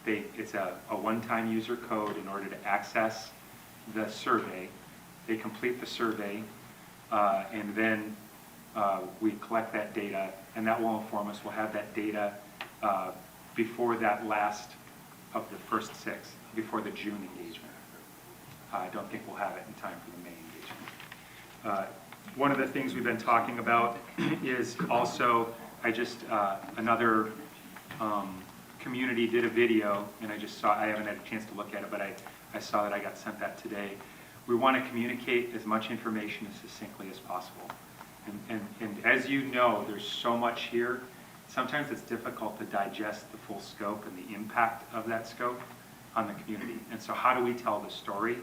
It's a one-time user code in order to access the survey. They complete the survey, and then we collect that data, and that will inform us. We'll have that data before that last of the first 6, before the June engagement. I don't think we'll have it in time for the May engagement. One of the things we've been talking about is also, another community did a video, and I haven't had a chance to look at it, but I saw that I got sent that today. We want to communicate as much information as succinctly as possible. And as you know, there's so much here. Sometimes it's difficult to digest the full scope and the impact of that scope on the community. And so how do we tell the story?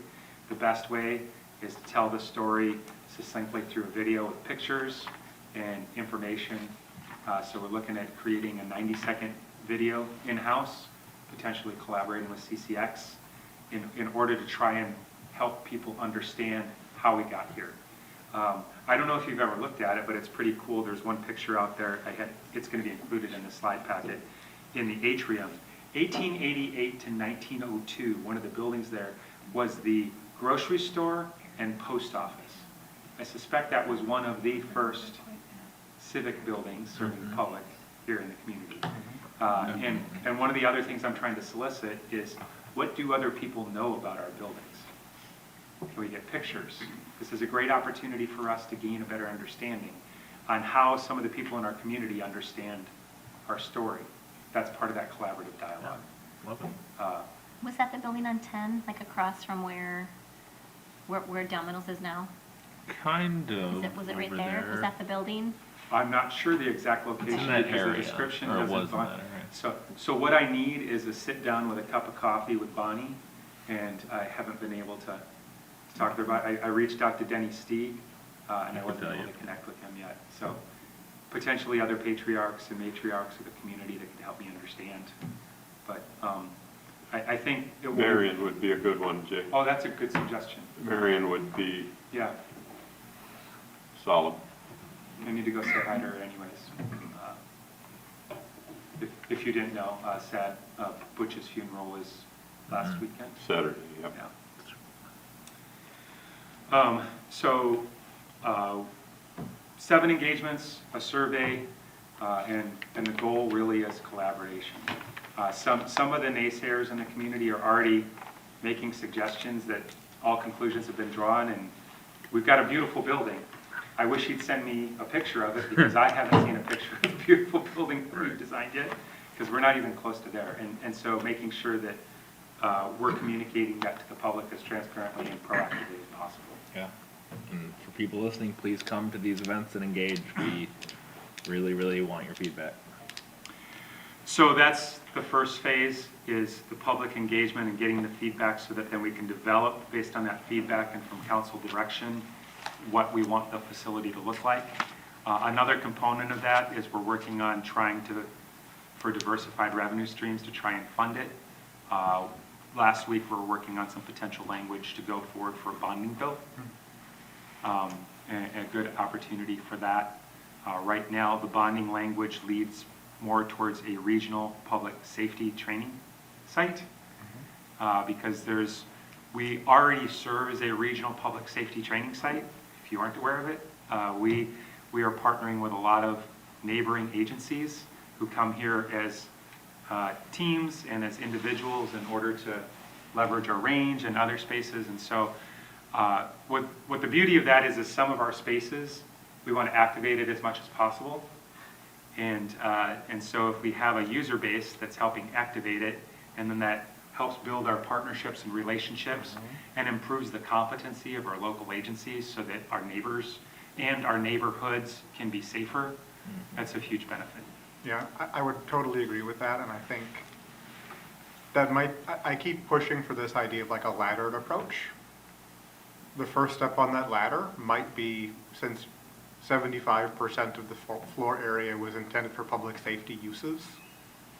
The best way is to tell the story succinctly through a video with pictures and information. So we're looking at creating a 90-second video in-house, potentially collaborating with CCX in order to try and help people understand how we got here. I don't know if you've ever looked at it, but it's pretty cool. There's one picture out there. It's going to be included in the slide packet. In the atrium, 1888 to 1902, one of the buildings there was the grocery store and post office. I suspect that was one of the first civic buildings serving the public here in the community. And one of the other things I'm trying to solicit is, what do other people know about our buildings? Can we get pictures? This is a great opportunity for us to gain a better understanding on how some of the people in our community understand our story. That's part of that collaborative dialogue. Love it. Was that the building on 10, like across from where Domino's is now? Kind of. Was it right over there? Was that the building? I'm not sure the exact location that because the area, description or it doesn't. was in that area. So what I need is a sit down with a cup of coffee with Bonnie, and I haven't been able to talk to her about it. I reached out to Denny Stieg, and I wasn't able to connect with him yet. So potentially other patriarchs and matriarchs of the community that could help me understand. But I think it will. Marion would be a good one, Jay. Oh, that's a good suggestion. Marion would be Yeah, solid. I need to go say hi to her anyways. If you didn't know, Butch's funeral was last weekend. Saturday, yep. Yeah. So, 7 engagements, a survey, and the goal really is collaboration. Some of the naysayers in the community are already making suggestions that all conclusions have been drawn, and we've got a beautiful building. I wish he'd send me a picture of it because I haven't seen a picture of the beautiful building that we've designed yet, because we're not even close to there. And so making sure that we're communicating that to the public as transparently and proactively as possible. Yeah. And for people listening, please come to these events and engage. We really, really want your feedback. So that's the first phase, is the public engagement and getting the feedback so that then we can develop, based on that feedback and from council direction, what we want the facility to look like. Another component of that is we're working on trying for diversified revenue streams to try and fund it. Last week, we were working on some potential language to go forward for a bonding bill. And a good opportunity for that. Right now, the bonding language leads more towards a regional public safety training site, because we already serve as a regional public safety training site, if you aren't aware of it. We are partnering with a lot of neighboring agencies who come here as teams and as individuals in order to leverage our range and other spaces. And so what the beauty of that is some of our spaces, we want to activate it as much as possible. And so if we have a user base that's helping activate it, and then that helps build our partnerships and relationships and improves the competency of our local agencies so that our neighbors and our neighborhoods can be safer, that's a huge benefit. Yeah, I would totally agree with that, and I think that I keep pushing for this idea of like a laddered approach. The first step on that ladder might be, since 75% of the floor area was intended for public safety uses,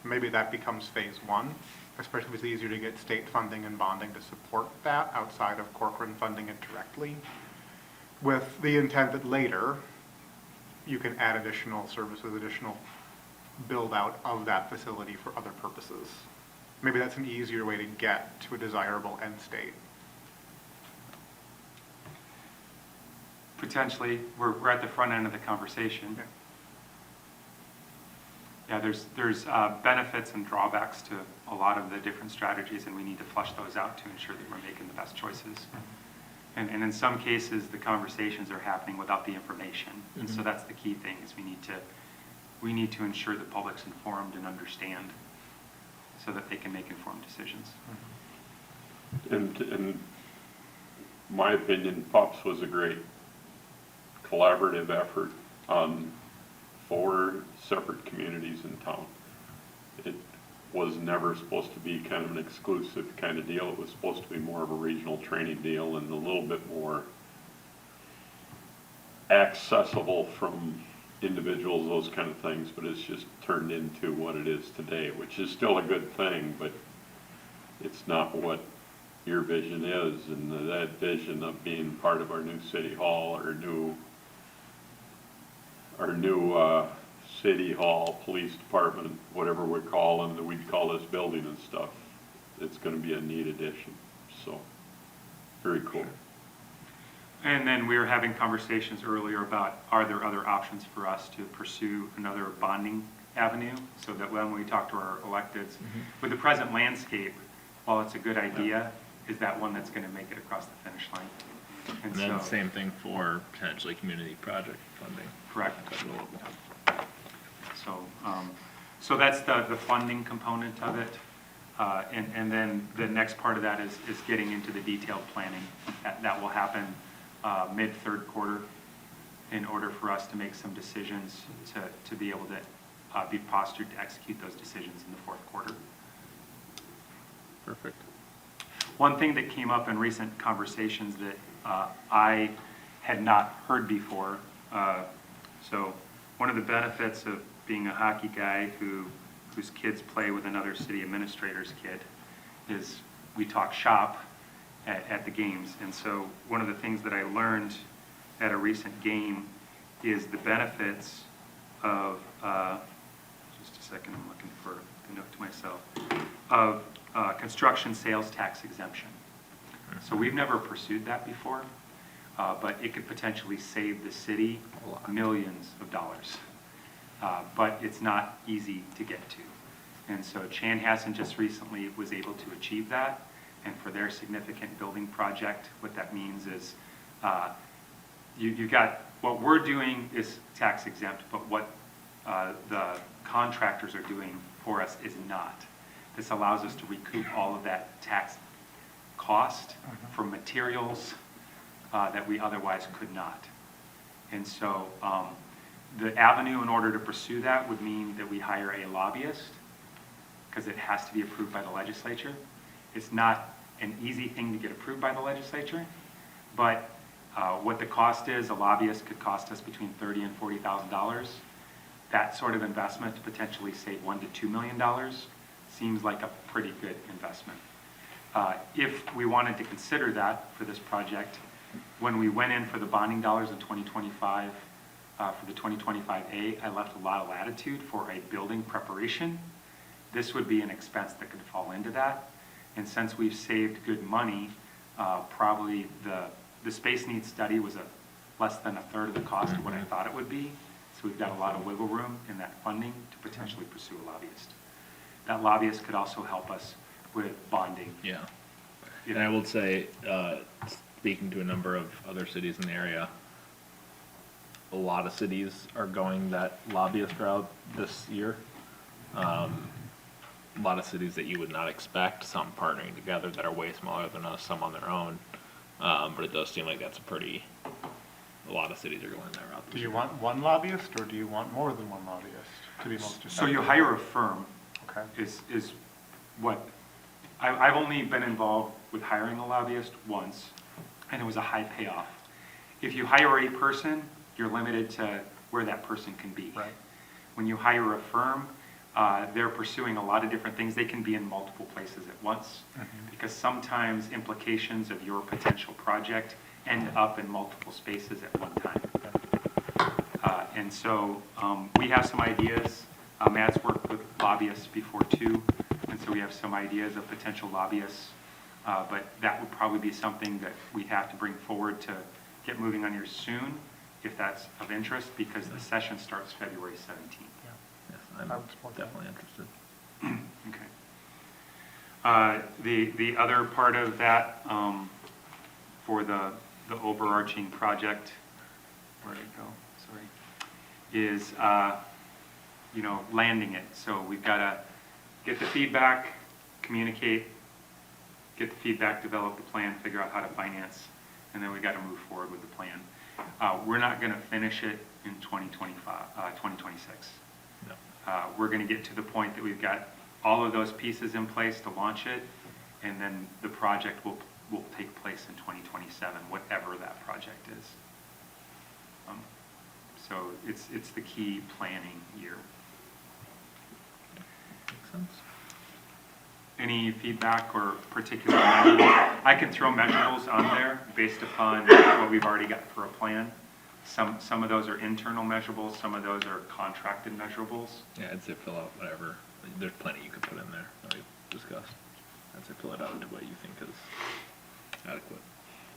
maybe that becomes phase 1, especially if it's easier to get state funding and bonding to support that outside of Corcoran funding it directly, with the intent that later you can add additional services, additional build out of that facility for other purposes. Maybe that's an easier way to get to a desirable end state. Potentially, we're at the front end of the conversation. Yeah, there's benefits and drawbacks to a lot of the different strategies, and we need to flush those out to ensure that we're making the best choices. And in some cases, the conversations are happening without the information. And so that's the key thing, is we need to ensure the public's informed and understand so that they can make informed decisions. And in my opinion, PUPS was a great collaborative effort on 4 separate communities in town. It was never supposed to be kind of an exclusive kind of deal. It was supposed to be more of a regional training deal and a little bit more accessible from individuals, those kind of things, but it's just turned into what it is today, which is still a good thing, but it's not what your vision is. And that vision of being part of our new city hall, our new city hall, police department, whatever we're calling, that we'd call this building and stuff, it's going to be a neat addition. So, very cool. And then we were having conversations earlier about, are there other options for us to pursue another bonding avenue, so that when we talk to our electeds, with the present landscape, while it's a good idea, is that one that's going to make it across the finish line? And then the same thing for potentially community project funding. Correct. So that's the funding component of it. And then the next part of that is getting into the detailed planning. That will happen mid-third quarter in order for us to make some decisions to be able to be postured to execute those decisions in the fourth quarter. Perfect. One thing that came up in recent conversations that I had not heard before, so one of the benefits of being a hockey guy whose kids play with another city administrator's kid is we talk shop at the games. And so one of the things that I learned at a recent game is the benefits of, just a second, I'm looking for the note to myself, of construction sales tax exemption. So we've never pursued that before, but it could potentially save the city millions of dollars. But it's not easy to get to. And so Chanhassen just recently was able to achieve that. And for their significant building project, what that means is you've got, what we're doing is tax exempt, but what the contractors are doing for us is not. This allows us to recoup all of that tax cost from materials that we otherwise could not. And so the avenue in order to pursue that would mean that we hire a lobbyist, because it has to be approved by the legislature. It's not an easy thing to get approved by the legislature, but what the cost is, a lobbyist could cost us between $30,000 and $40,000. That sort of investment to potentially save $1 to $2 million seems like a pretty good investment. If we wanted to consider that for this project, when we went in for the bonding dollars in 2025, for the 2025A, I left a lot of latitude for a building preparation. This would be an expense that could fall into that. And since we've saved good money, probably the space needs study was less than a third of the cost of what I thought it would be. So we've got a lot of wiggle room in that funding to potentially pursue a lobbyist. That lobbyist could also help us with bonding. Yeah. And I will say, speaking to a number of other cities in the area, a lot of cities are going that lobbyist route this year. A lot of cities that you would not expect, some partnering together that are way smaller than us, some on their own. But it does seem like that's a lot of cities are going that route. Do you want one lobbyist, or do you want more than one lobbyist to be most effective? So you hire a firm. Okay. Is what, I've only been involved with hiring a lobbyist once, and it was a high payoff. If you hire a person, you're limited to where that person can be. Right. When you hire a firm, they're pursuing a lot of different things. They can be in multiple places at once, because sometimes implications of your potential project end up in multiple spaces at one time. And so we have some ideas. Matt's worked with lobbyists before too, and so we have some ideas of potential lobbyists. But that would probably be something that we'd have to bring forward to get moving on here soon, if that's of interest, because the session starts February 17th. Yes, I'm I would support that. definitely interested. Okay. The other part of that, for the overarching project, where'd it go? Sorry, is, landing it. So we've got to get the feedback, communicate, get the feedback, develop the plan, figure out how to finance, and then we've got to move forward with the plan. We're not going to finish it in 2026. No. We're going to get to the point that we've got all of those pieces in place to launch it, and then the project will take place in 2027, whatever that project is. So it's the key planning year. Makes sense. Any feedback or particular measurables? I can throw measurables on there based upon what we've already got for a plan. Some of those are internal measurables, some of those are contracted measurables. Yeah, I'd say fill out whatever. There's plenty you could put in there that we've discussed. I'd say fill it out to what you think is adequate.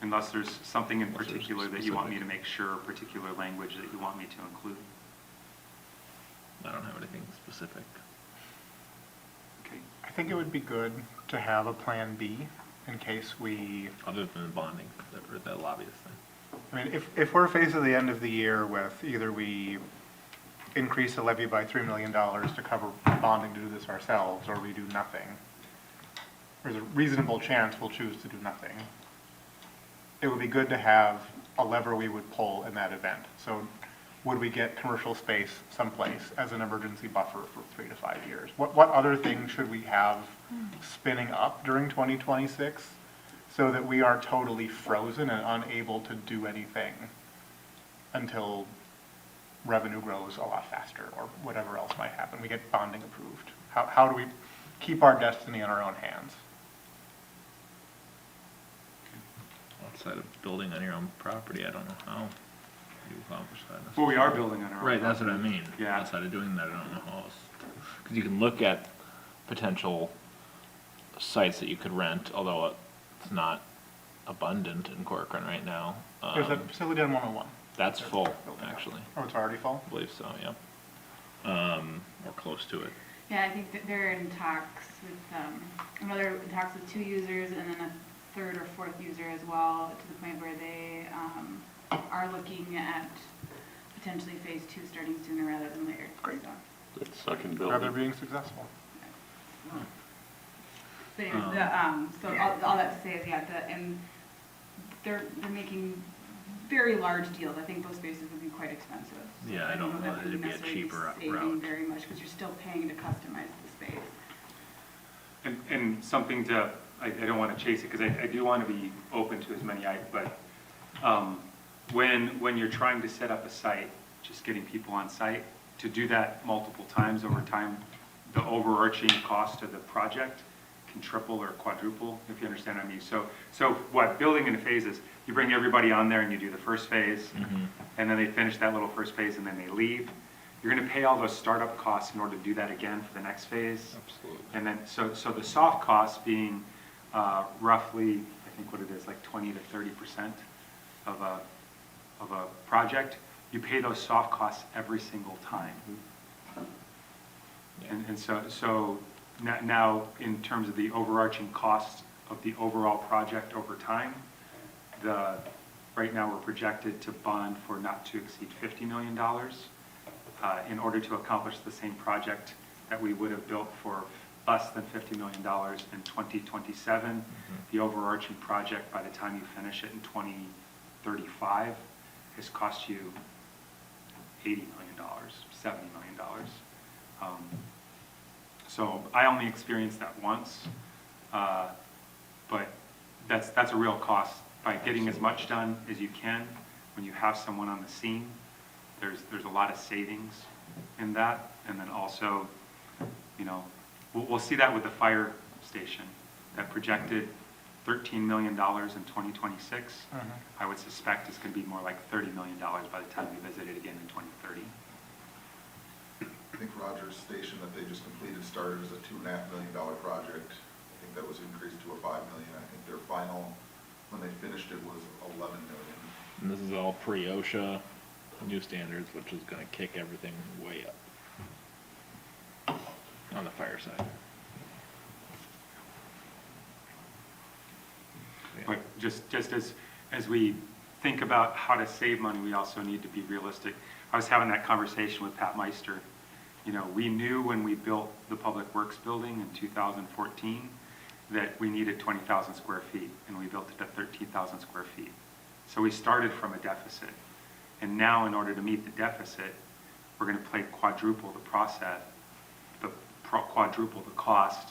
Unless there's something in Unless there's particular that you want me to specific. make sure, particular language that you want me to include. I don't have anything specific. Okay. I think it would be good to have a plan B in case we, Other than the bonding, or the lobbyist thing. I mean, if we're faced at the end of the year with either we increase the levy by $3 million to cover bonding to do this ourselves, or we do nothing, there's a reasonable chance we'll choose to do nothing, it would be good to have a lever we would pull in that event. So would we get commercial space someplace as an emergency buffer for 3 to 5 years? What other things should we have spinning up during 2026 so that we are totally frozen and unable to do anything until revenue grows a lot faster or whatever else might happen? We get bonding approved. How do we keep our destiny in our own hands? Outside of building on your own property, I don't know how you accomplish that. Well, we are building on our own. Right, that's what I mean. Yeah. Outside of doing that, I don't know how else. Because you can look at potential sites that you could rent, although it's not abundant in Corcoran right now. There's a facility on 101. That's full, Building up. actually. Oh, it's already full? I believe so, yeah. Or close to it. Yeah, I think that they're in talks with, another in talks with 2 users and then a 3rd or 4th user as well, to the point where they are looking at potentially phase 2 starting sooner rather than later. Great. So, That second Rather building. being successful. but anyways, so all that to say is, yeah, and they're making very large deals. I think those spaces would be quite expensive. So Yeah, I don't know that that would it'd be a necessarily cheaper saving route. very much, because you're still paying to customize the space. And something to, I don't want to chase it, because I do want to be open to as many, but when you're trying to set up a site, just getting people on site, to do that multiple times over time, the overarching cost of the project can triple or quadruple, if you understand what I mean. So what building in phases, you bring everybody on there and you do the first phase, and then they finish that little first phase and then they leave. You're going to pay all those startup costs in order to do that again for the next phase. Absolutely. And then, so the soft costs being roughly, I think what it is, like 20 to 30% of a project, you pay those soft costs every single time. And so now, in terms of the overarching cost of the overall project over time, right now we're projected to bond for not to exceed $50 million. In order to accomplish the same project that we would have built for less than $50 million in 2027, the overarching project, by the time you finish it in 2035, has cost you $80 million, $70 million. So I only experienced that once, but that's a real cost. By getting as much done as you can, when you have someone on the scene, there's a lot of savings in that. And then also, you know, we'll see that with the fire station that projected $13 million in 2026. I would suspect it's going to be more like $30 million by the time we visit it again in 2030. I think Rogers Station that they just completed started as a $2.5 million project. I think that was increased to a $5 million. I think their final, when they finished it, was $11 million. And this is all pre-OSHA new standards, which is going to kick everything way up on the fire side. Yeah. But just as we think about how to save money, we also need to be realistic. I was having that conversation with Pat Meister. You know, we knew when we built the Public Works building in 2014 that we needed 20,000 square feet, and we built it at 13,000 square feet. So we started from a deficit. And now, in order to meet the deficit, we're going to quadruple the process, quadruple the cost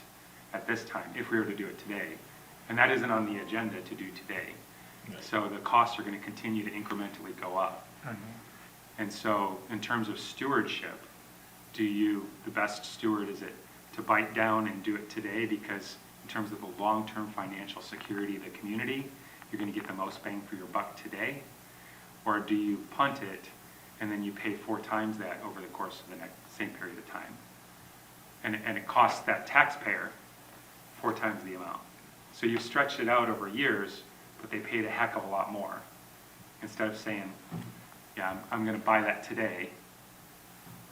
at this time, if we were to do it today. And that isn't on the agenda to do today. Right. So the costs are going to continue to incrementally go up. And so, in terms of stewardship, the best steward, is it to bite down and do it today, because in terms of the long-term financial security of the community, you're going to get the most bang for your buck today? Or do you punt it and then you pay 4 times that over the course of the same period of time? And it costs that taxpayer 4 times the amount. So you've stretched it out over years, but they paid a heck of a lot more. Instead of saying, yeah, I'm going to buy that today.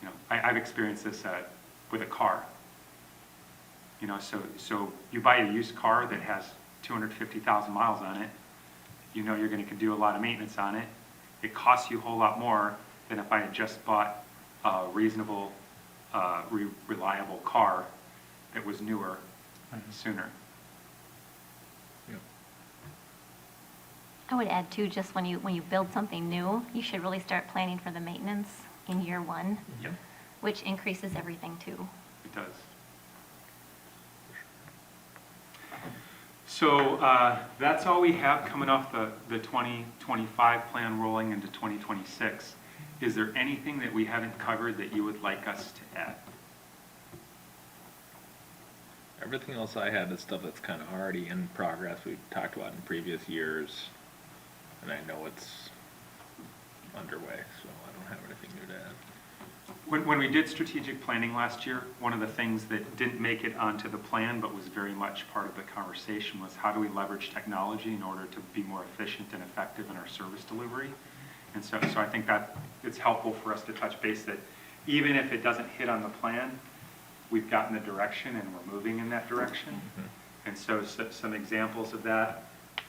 You know, I've experienced this with a car. You know, so you buy a used car that has 250,000 miles on it. You know you're going to do a lot of maintenance on it. It costs you a whole lot more than if I had just bought a reasonable, reliable car that was newer sooner. I would add too, just when you build something new, you should really start planning for the maintenance in year one, Yep. which increases everything too. It does. So that's all we have coming off the 2025 plan rolling into 2026. Is there anything that we haven't covered that you would like us to add? Everything else I had is stuff that's kind of already in progress. We've talked about in previous years, and I know it's underway, so I don't have anything new to add. When we did strategic planning last year, one of the things that didn't make it onto the plan but was very much part of the conversation was how do we leverage technology in order to be more efficient and effective in our service delivery? And so I think that it's helpful for us to touch base that even if it doesn't hit on the plan, we've gotten the direction and we're moving in that direction. And so some examples of that,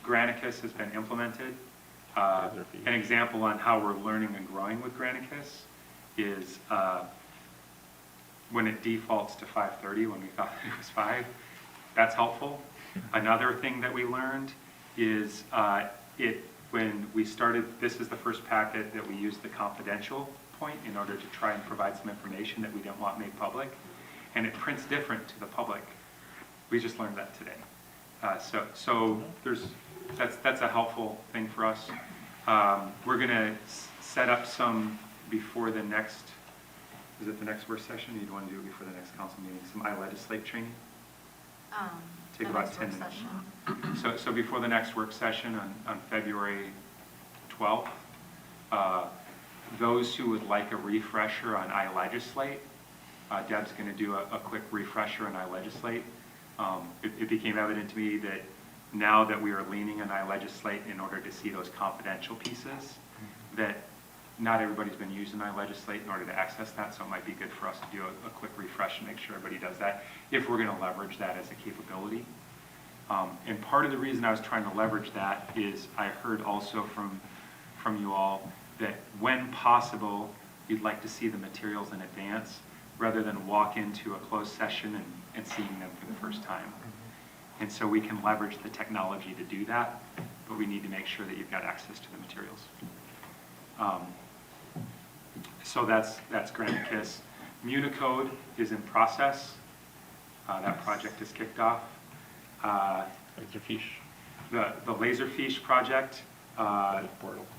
Granicus has been implemented. An example on how we're learning and growing with Granicus is when it defaults to 5:30 when we thought it was 5, that's helpful. Another thing that we learned is when we started, this is the first packet that we used the confidential point in order to try and provide some information that we didn't want made public, and it prints different to the public. We just learned that today. So that's a helpful thing for us. We're going to set up some before the next, is it the next work session, or you want to do it before the next council meeting, some iLegislate training? Take about 10 minutes. So before the next work session on February 12th, those who would like a refresher on iLegislate, Deb's going to do a quick refresher on iLegislate. It became evident to me that now that we are leaning on iLegislate in order to see those confidential pieces, that not everybody's been using iLegislate in order to access that, so it might be good for us to do a quick refresh and make sure everybody does that, if we're going to leverage that as a capability. And part of the reason I was trying to leverage that is I heard also from you all that when possible, you'd like to see the materials in advance rather than walk into a closed session and seeing them for the first time. And so we can leverage the technology to do that, but we need to make sure that you've got access to the materials. So that's Granicus. Municode is in process. That project is kicked off. Laserfish. The Laserfish project,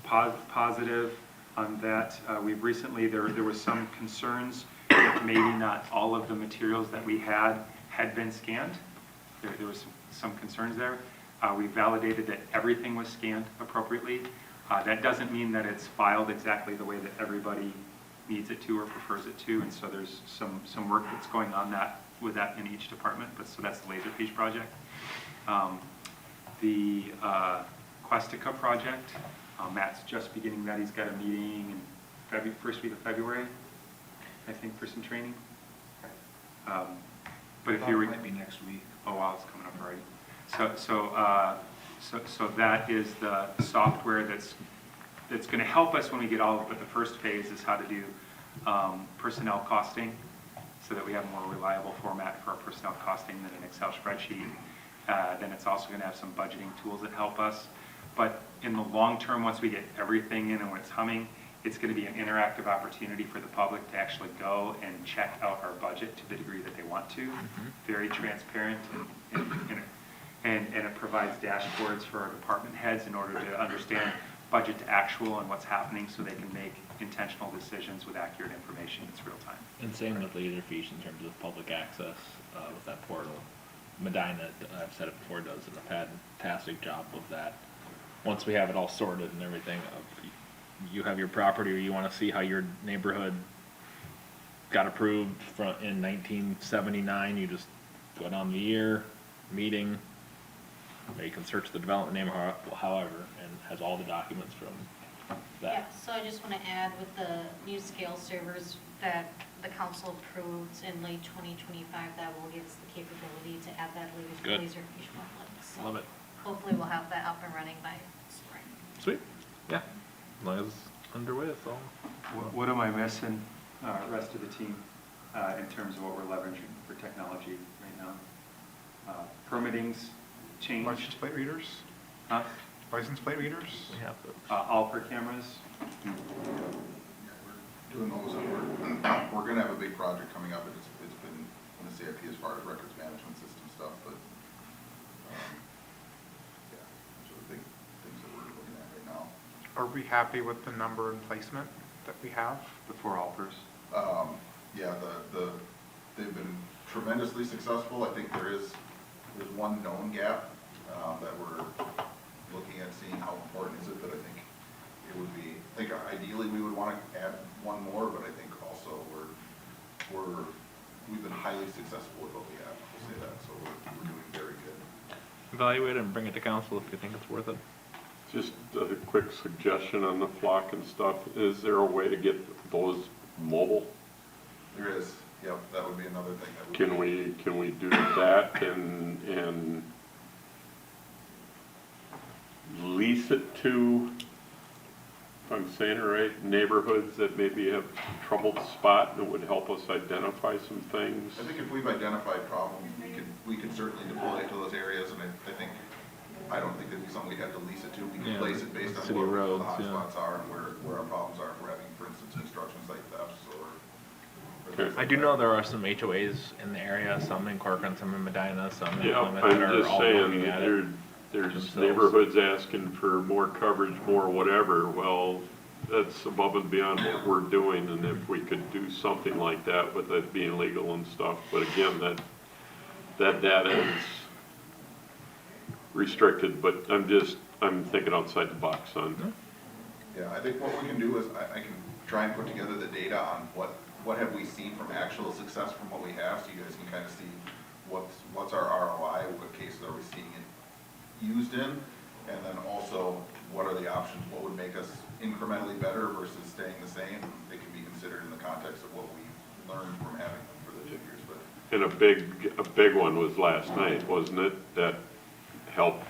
positive on that. We've recently, there was some concerns that maybe not all of the materials that we had been scanned. There was some concerns there. We validated that everything was scanned appropriately. That doesn't mean that it's filed exactly the way that everybody needs it to or prefers it to, and so there's some work that's going on with that in each department, but so that's the Laserfish project. The Questica project, Matt's just beginning that. He's got a meeting in first week of February, I think, for some training. But if you might be next week. Oh wow, it's coming up already. So that is the software that's going to help us when we get all of it. The first phase is how to do personnel costing so that we have a more reliable format for our personnel costing than an Excel spreadsheet. Then it's also going to have some budgeting tools that help us. But in the long term, once we get everything in and when it's humming, it's going to be an interactive opportunity for the public to actually go and check out our budget to the degree that they want to. Very transparent, and it provides dashboards for our department heads in order to understand budget to actual and what's happening so they can make intentional decisions with accurate information. It's real time. And same with Laserfish in terms of public access with that portal. Medina, I've said it before, does a fantastic job of that. Once we have it all sorted and everything, you have your property or you want to see how your neighborhood got approved in 1979, you just go down the year, meeting, or you can search the development name however, and has all the documents from that. Yeah, so I just want to add with the new scale servers that the council approved in late 2025, that will give us the capability to add that Good. Laserfish public. So Love it. hopefully we'll have that up and running by spring. Sweet. Yeah. As long as it's underway, that's all. What am I missing, rest of the team, in terms of what we're leveraging for technology right now? Permitting's changed. License plate readers? Huh? License plate readers? We have those. All per cameras? Doing those, and we're gonna have a big project coming up, and it's been in the CIP as far as records management system stuff, but, yeah, those are the big things that we're looking at right now. Are we happy with the number and placement that we have? The 4 Alpers? Yeah, they've been tremendously successful. I think there's one known gap, that we're looking at seeing how important is it, but I think it would be, I think ideally we would want to add one more, but I think also we've been highly successful with what we have, we'll say that, so we're doing very good. Evaluate it and bring it to council if you think it's worth it. Just a quick suggestion on the flock and stuff. Is there a way to get those mobile? There is, yep, that would be another thing that would Can we do that and lease it to, if I'm saying it right, neighborhoods that maybe have troubled spot, and it would help us identify some things? I think if we've identified problems, we could certainly deploy it to those areas, and I don't think it'd be something we'd have to lease it to. We can Yeah, place it based on city where the roads, hot yeah. spots are and where our problems are. If we're having, for instance, construction site thefts or things I like do that. know there are some HOAs in the area, some in Corcoran, some in Medina, some in Yeah, Plymouth I'm that are just all saying, looking at it. there's themselves. neighborhoods asking for more coverage, more whatever. Well, that's above and beyond what we're doing, and if we could do something like that with it being legal and stuff, but again, that data is restricted, but I'm thinking outside the box on. Yeah, I think what we can do is I can try and put together the data on what have we seen from actual success from what we have, so you guys can kind of see what's our ROI, what cases are we seeing it used in, and then also what are the options, what would make us incrementally better versus staying the same. It can be considered in the context of what we learned from having them for the 2 years, but. And a big one was last night, wasn't it? That helped,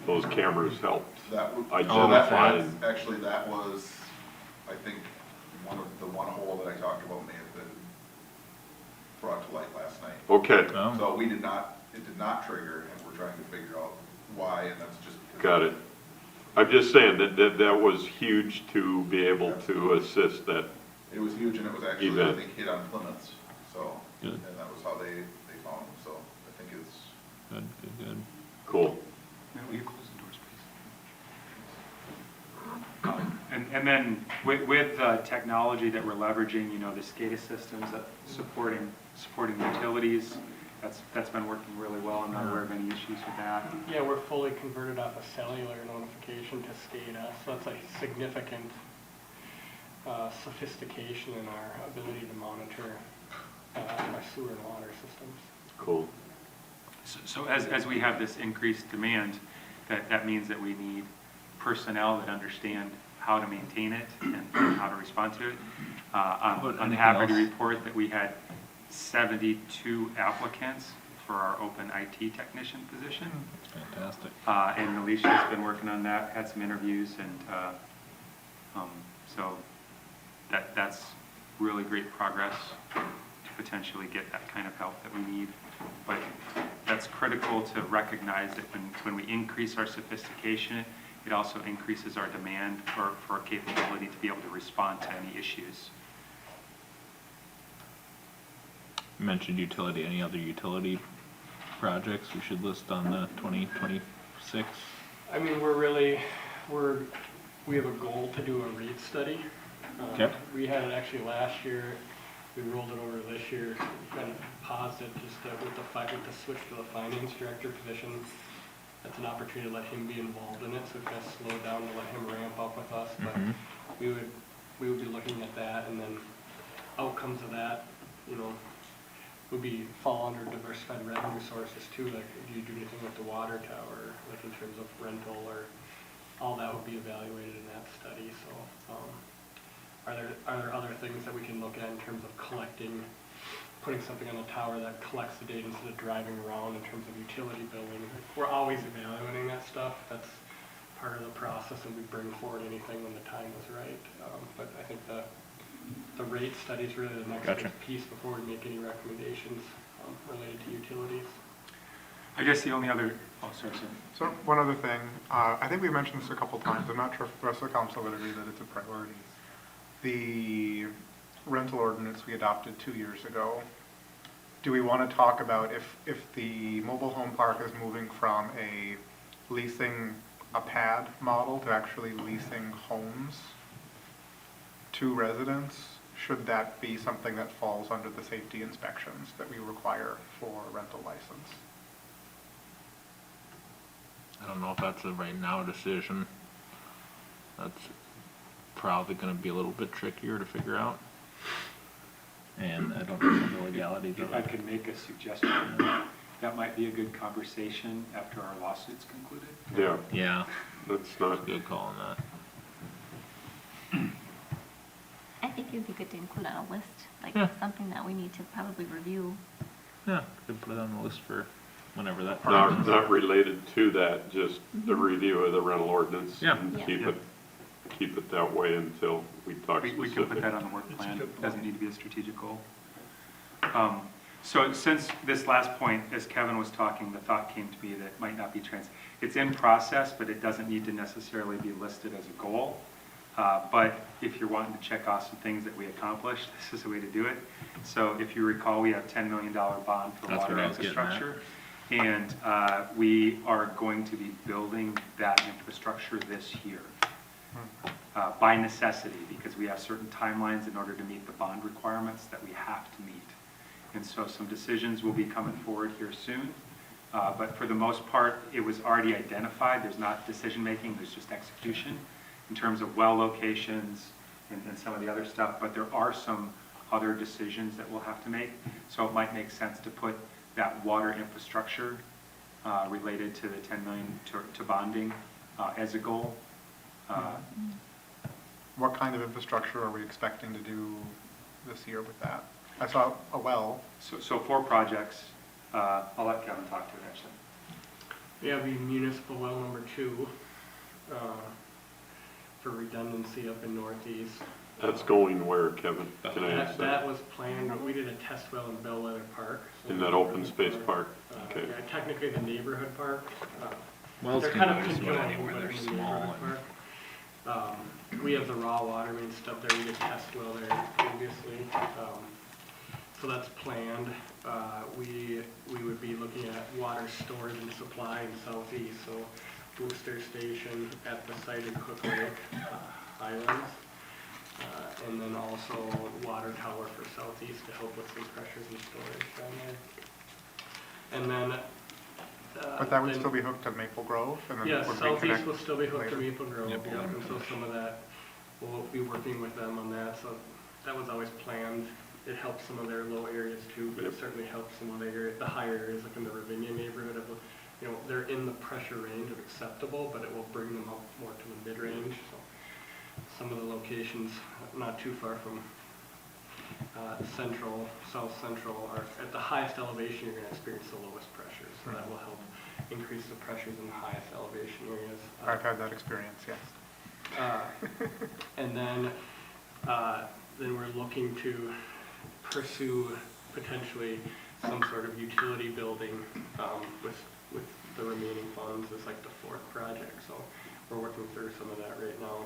those cameras helped That was, identify. actually, that was, I think, one hole that I talked about may have been brought to light last night. Okay, Oh. So it did not trigger, and we're trying to figure out why, and that's just. because- got it. I'm just saying that was huge to be able to assist that. It was huge, and it was actually, I Event. think, hit on Plymouth, so, Good. and that was how they found them, so I think it's. Good. Cool. Will you close the doors, please? And then with technology that we're leveraging, the SCADA systems that supporting utilities, that's been working really well. I'm not aware of any issues with that. Yeah, we're fully converted off of cellular notification to SCADA, so that's a significant sophistication in our ability to monitor our sewer and water systems. Cool. So as we have this increased demand, that means that we need personnel that understand how to maintain it and how to respond to it. I'm Anything happy to else? report that we had 72 applicants for our open IT technician position. Fantastic. And Alicia's been working on that, had some interviews, and so that's really great progress to potentially get that kind of help that we need. But that's critical to recognize that when we increase our sophistication, it also increases our demand for our capability to be able to respond to any issues. You mentioned utility. Any other utility projects we should list on the 2026? I mean, we have a goal to do a REIT study. Okay. We had it actually last year, we rolled it over this year, kind of paused it just with the switch to the finance director position. That's an opportunity to let him be involved in it, so it kind of slowed down to let him ramp up with us. But we would be looking at that, and then outcomes of that, would fall under diversified revenue sources too. Like, do you do anything with the water tower, like in terms of rental, or all that would be evaluated in that study. So, are there other things that we can look at in terms of putting something on the tower that collects the data instead of driving around in terms of utility billing? We're always evaluating that stuff. That's part of the process, and we bring forward anything when the time is right. But I think the rate study is really the next Gotcha. big piece before we make any recommendations related to utilities. I guess the only other, oh, sorry. So one other thing, I think we mentioned this a couple times, I'm not sure if the rest of the council would agree that it's a priority. The rental ordinance we adopted 2 years ago, do we want to talk about if the mobile home park is moving from a leasing a pad model to actually leasing homes to residents? Should that be something that falls under the safety inspections that we require for a rental license? I don't know if that's a right now decision. That's probably gonna be a little bit trickier to figure out. And I don't know the legalities If of I it. could make a suggestion, that might be a good conversation after our lawsuit's concluded. Yeah, Yeah, that's not, good call on that. I think it'd be good to include on a list, like Yeah. something that we need to probably review. Yeah, could put it on the list for whenever that. not related to that, just the review of the rental ordinance. Yeah. And Yeah. keep it that way until we talk We can put that specifics. on the work plan, it doesn't need to be a strategic goal. So since this last point, as Kevin was talking, the thought came to me that it might not be it's in process, but it doesn't need to necessarily be listed as a goal. But if you're wanting to check off some things that we accomplished, this is the way to do it. So if you recall, we have $10 million bond for That's water what I was getting at. infrastructure. And we are going to be building that infrastructure this year. By necessity, because we have certain timelines in order to meet the bond requirements that we have to meet. And so some decisions will be coming forward here soon. But for the most part, it was already identified. There's not decision-making, there's just execution in terms of well locations and some of the other stuff. But there are some other decisions that we'll have to make. So it might make sense to put that water infrastructure related to the 10 million to bonding as a goal. What kind of infrastructure are we expecting to do this year with that? I saw a well. So 4 projects. I'll let Kevin talk to it, actually. We have the municipal well number 2, for redundancy up in Northeast. That's going where, Kevin? Can I ask That that? was planned, we did a test well in Bellwether Park. In that open space park? Okay. Yeah, technically the neighborhood park. Wells They're can kind go of just about conjoined, anywhere but they're in the small neighborhood park. We have the raw water main stuff there, we did test well there previously. So that's planned. We would be looking at water storage and supply in southeast, so booster station at the site in Cook Lake, Highlands. And then also water tower for southeast to help with some pressures and storage down there. And then. But that would then- still be hooked to Maple Grove, and then Yes, would southeast reconnect will still be hooked to later? Maple Grove, Yep, yeah, we'll and so finish some of that, we'll be working with them on that, so that was always planned. It helps some of their low areas too, but it certainly helps some of the higher areas, like in the Ravinia neighborhood of, they're in the pressure range of acceptable, but it will bring them up more to the mid-range, so. Some of the locations not too far from central, south central, are at the highest elevation, you're gonna experience the lowest pressures, so that will help increase the pressures in the highest elevation areas. I've had that experience, yes. And then we're looking to pursue potentially some sort of utility building with the remaining funds as like the 4th project. So we're working through some of that right now,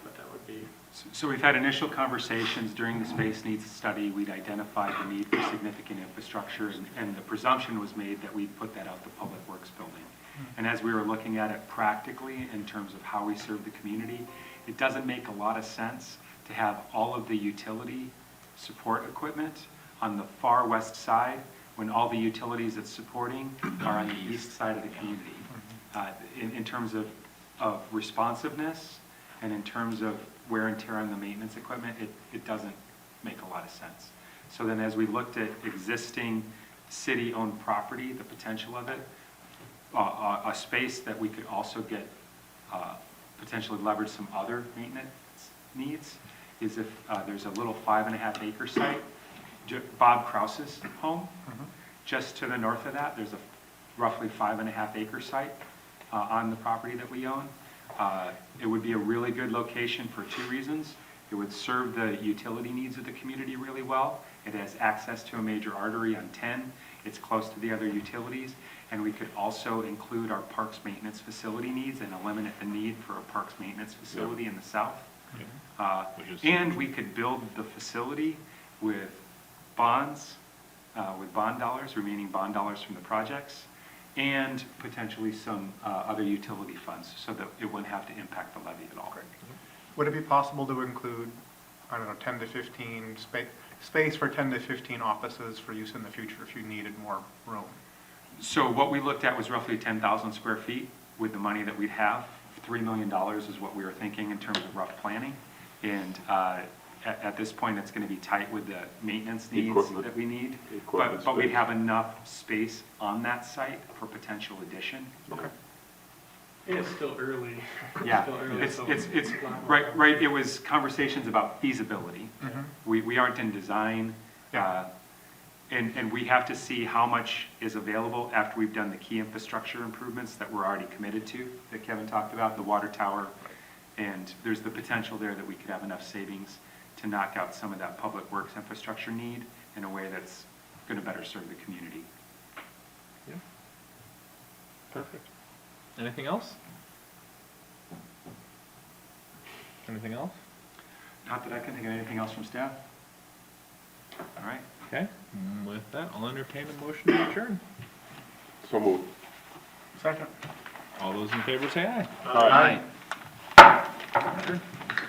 but that would be. So we've had initial conversations during the space needs study. We'd identified the need for significant infrastructure, and the presumption was made that we'd put that out the Public Works building. And as we were looking at it practically in terms of how we serve the community, it doesn't make a lot of sense to have all of the utility support equipment on the far west side when all the utilities it's supporting are on the east side of the community. In terms of responsiveness and in terms of wear and tear on the maintenance equipment, it doesn't make a lot of sense. So then as we looked at existing city-owned property, the potential of it, a space that we could also get, potentially leverage some other maintenance needs is if there's a little 5.5 acre site, Bob Krause's home. Just to the north of that, there's a roughly 5.5 acre site on the property that we own. It would be a really good location for 2 reasons. It would serve the utility needs of the community really well. It has access to a major artery on 10, It's close to the other utilities, and we could also include our parks maintenance facility needs and eliminate the need for a parks maintenance facility in the south. Which is- And we could build the facility with bonds, with bond dollars, remaining bond dollars from the projects, and potentially some other utility funds, so that it wouldn't have to impact the levy at all. Would it be possible to include, I don't know, 10 to 15, space for 10 to 15 offices for use in the future if you needed more room? So what we looked at was roughly 10,000 square feet with the money that we'd have. $3 million is what we were thinking in terms of rough planning. And at this point, it's going to be tight with the maintenance needs Equipment. that we need. Equipment But we space. have enough space on that site for potential addition. Okay. And it's still early. Yeah, Still early, it's, so it's, a lot more- right, it was conversations about feasibility. We aren't in design, and we have to see how much is available after we've done the key infrastructure improvements that we're already committed to, that Kevin talked about, the water tower. And there's the potential there that we could have enough savings to knock out some of that public works infrastructure need in a way that's going to better serve the community. Yeah. Perfect. Anything else? Anything else? Not that I can think of anything else from staff. All right. Okay, with that, I'll entertain a motion to adjourn. So moved. Second. All those in favor say aye. Aye. Adjourn.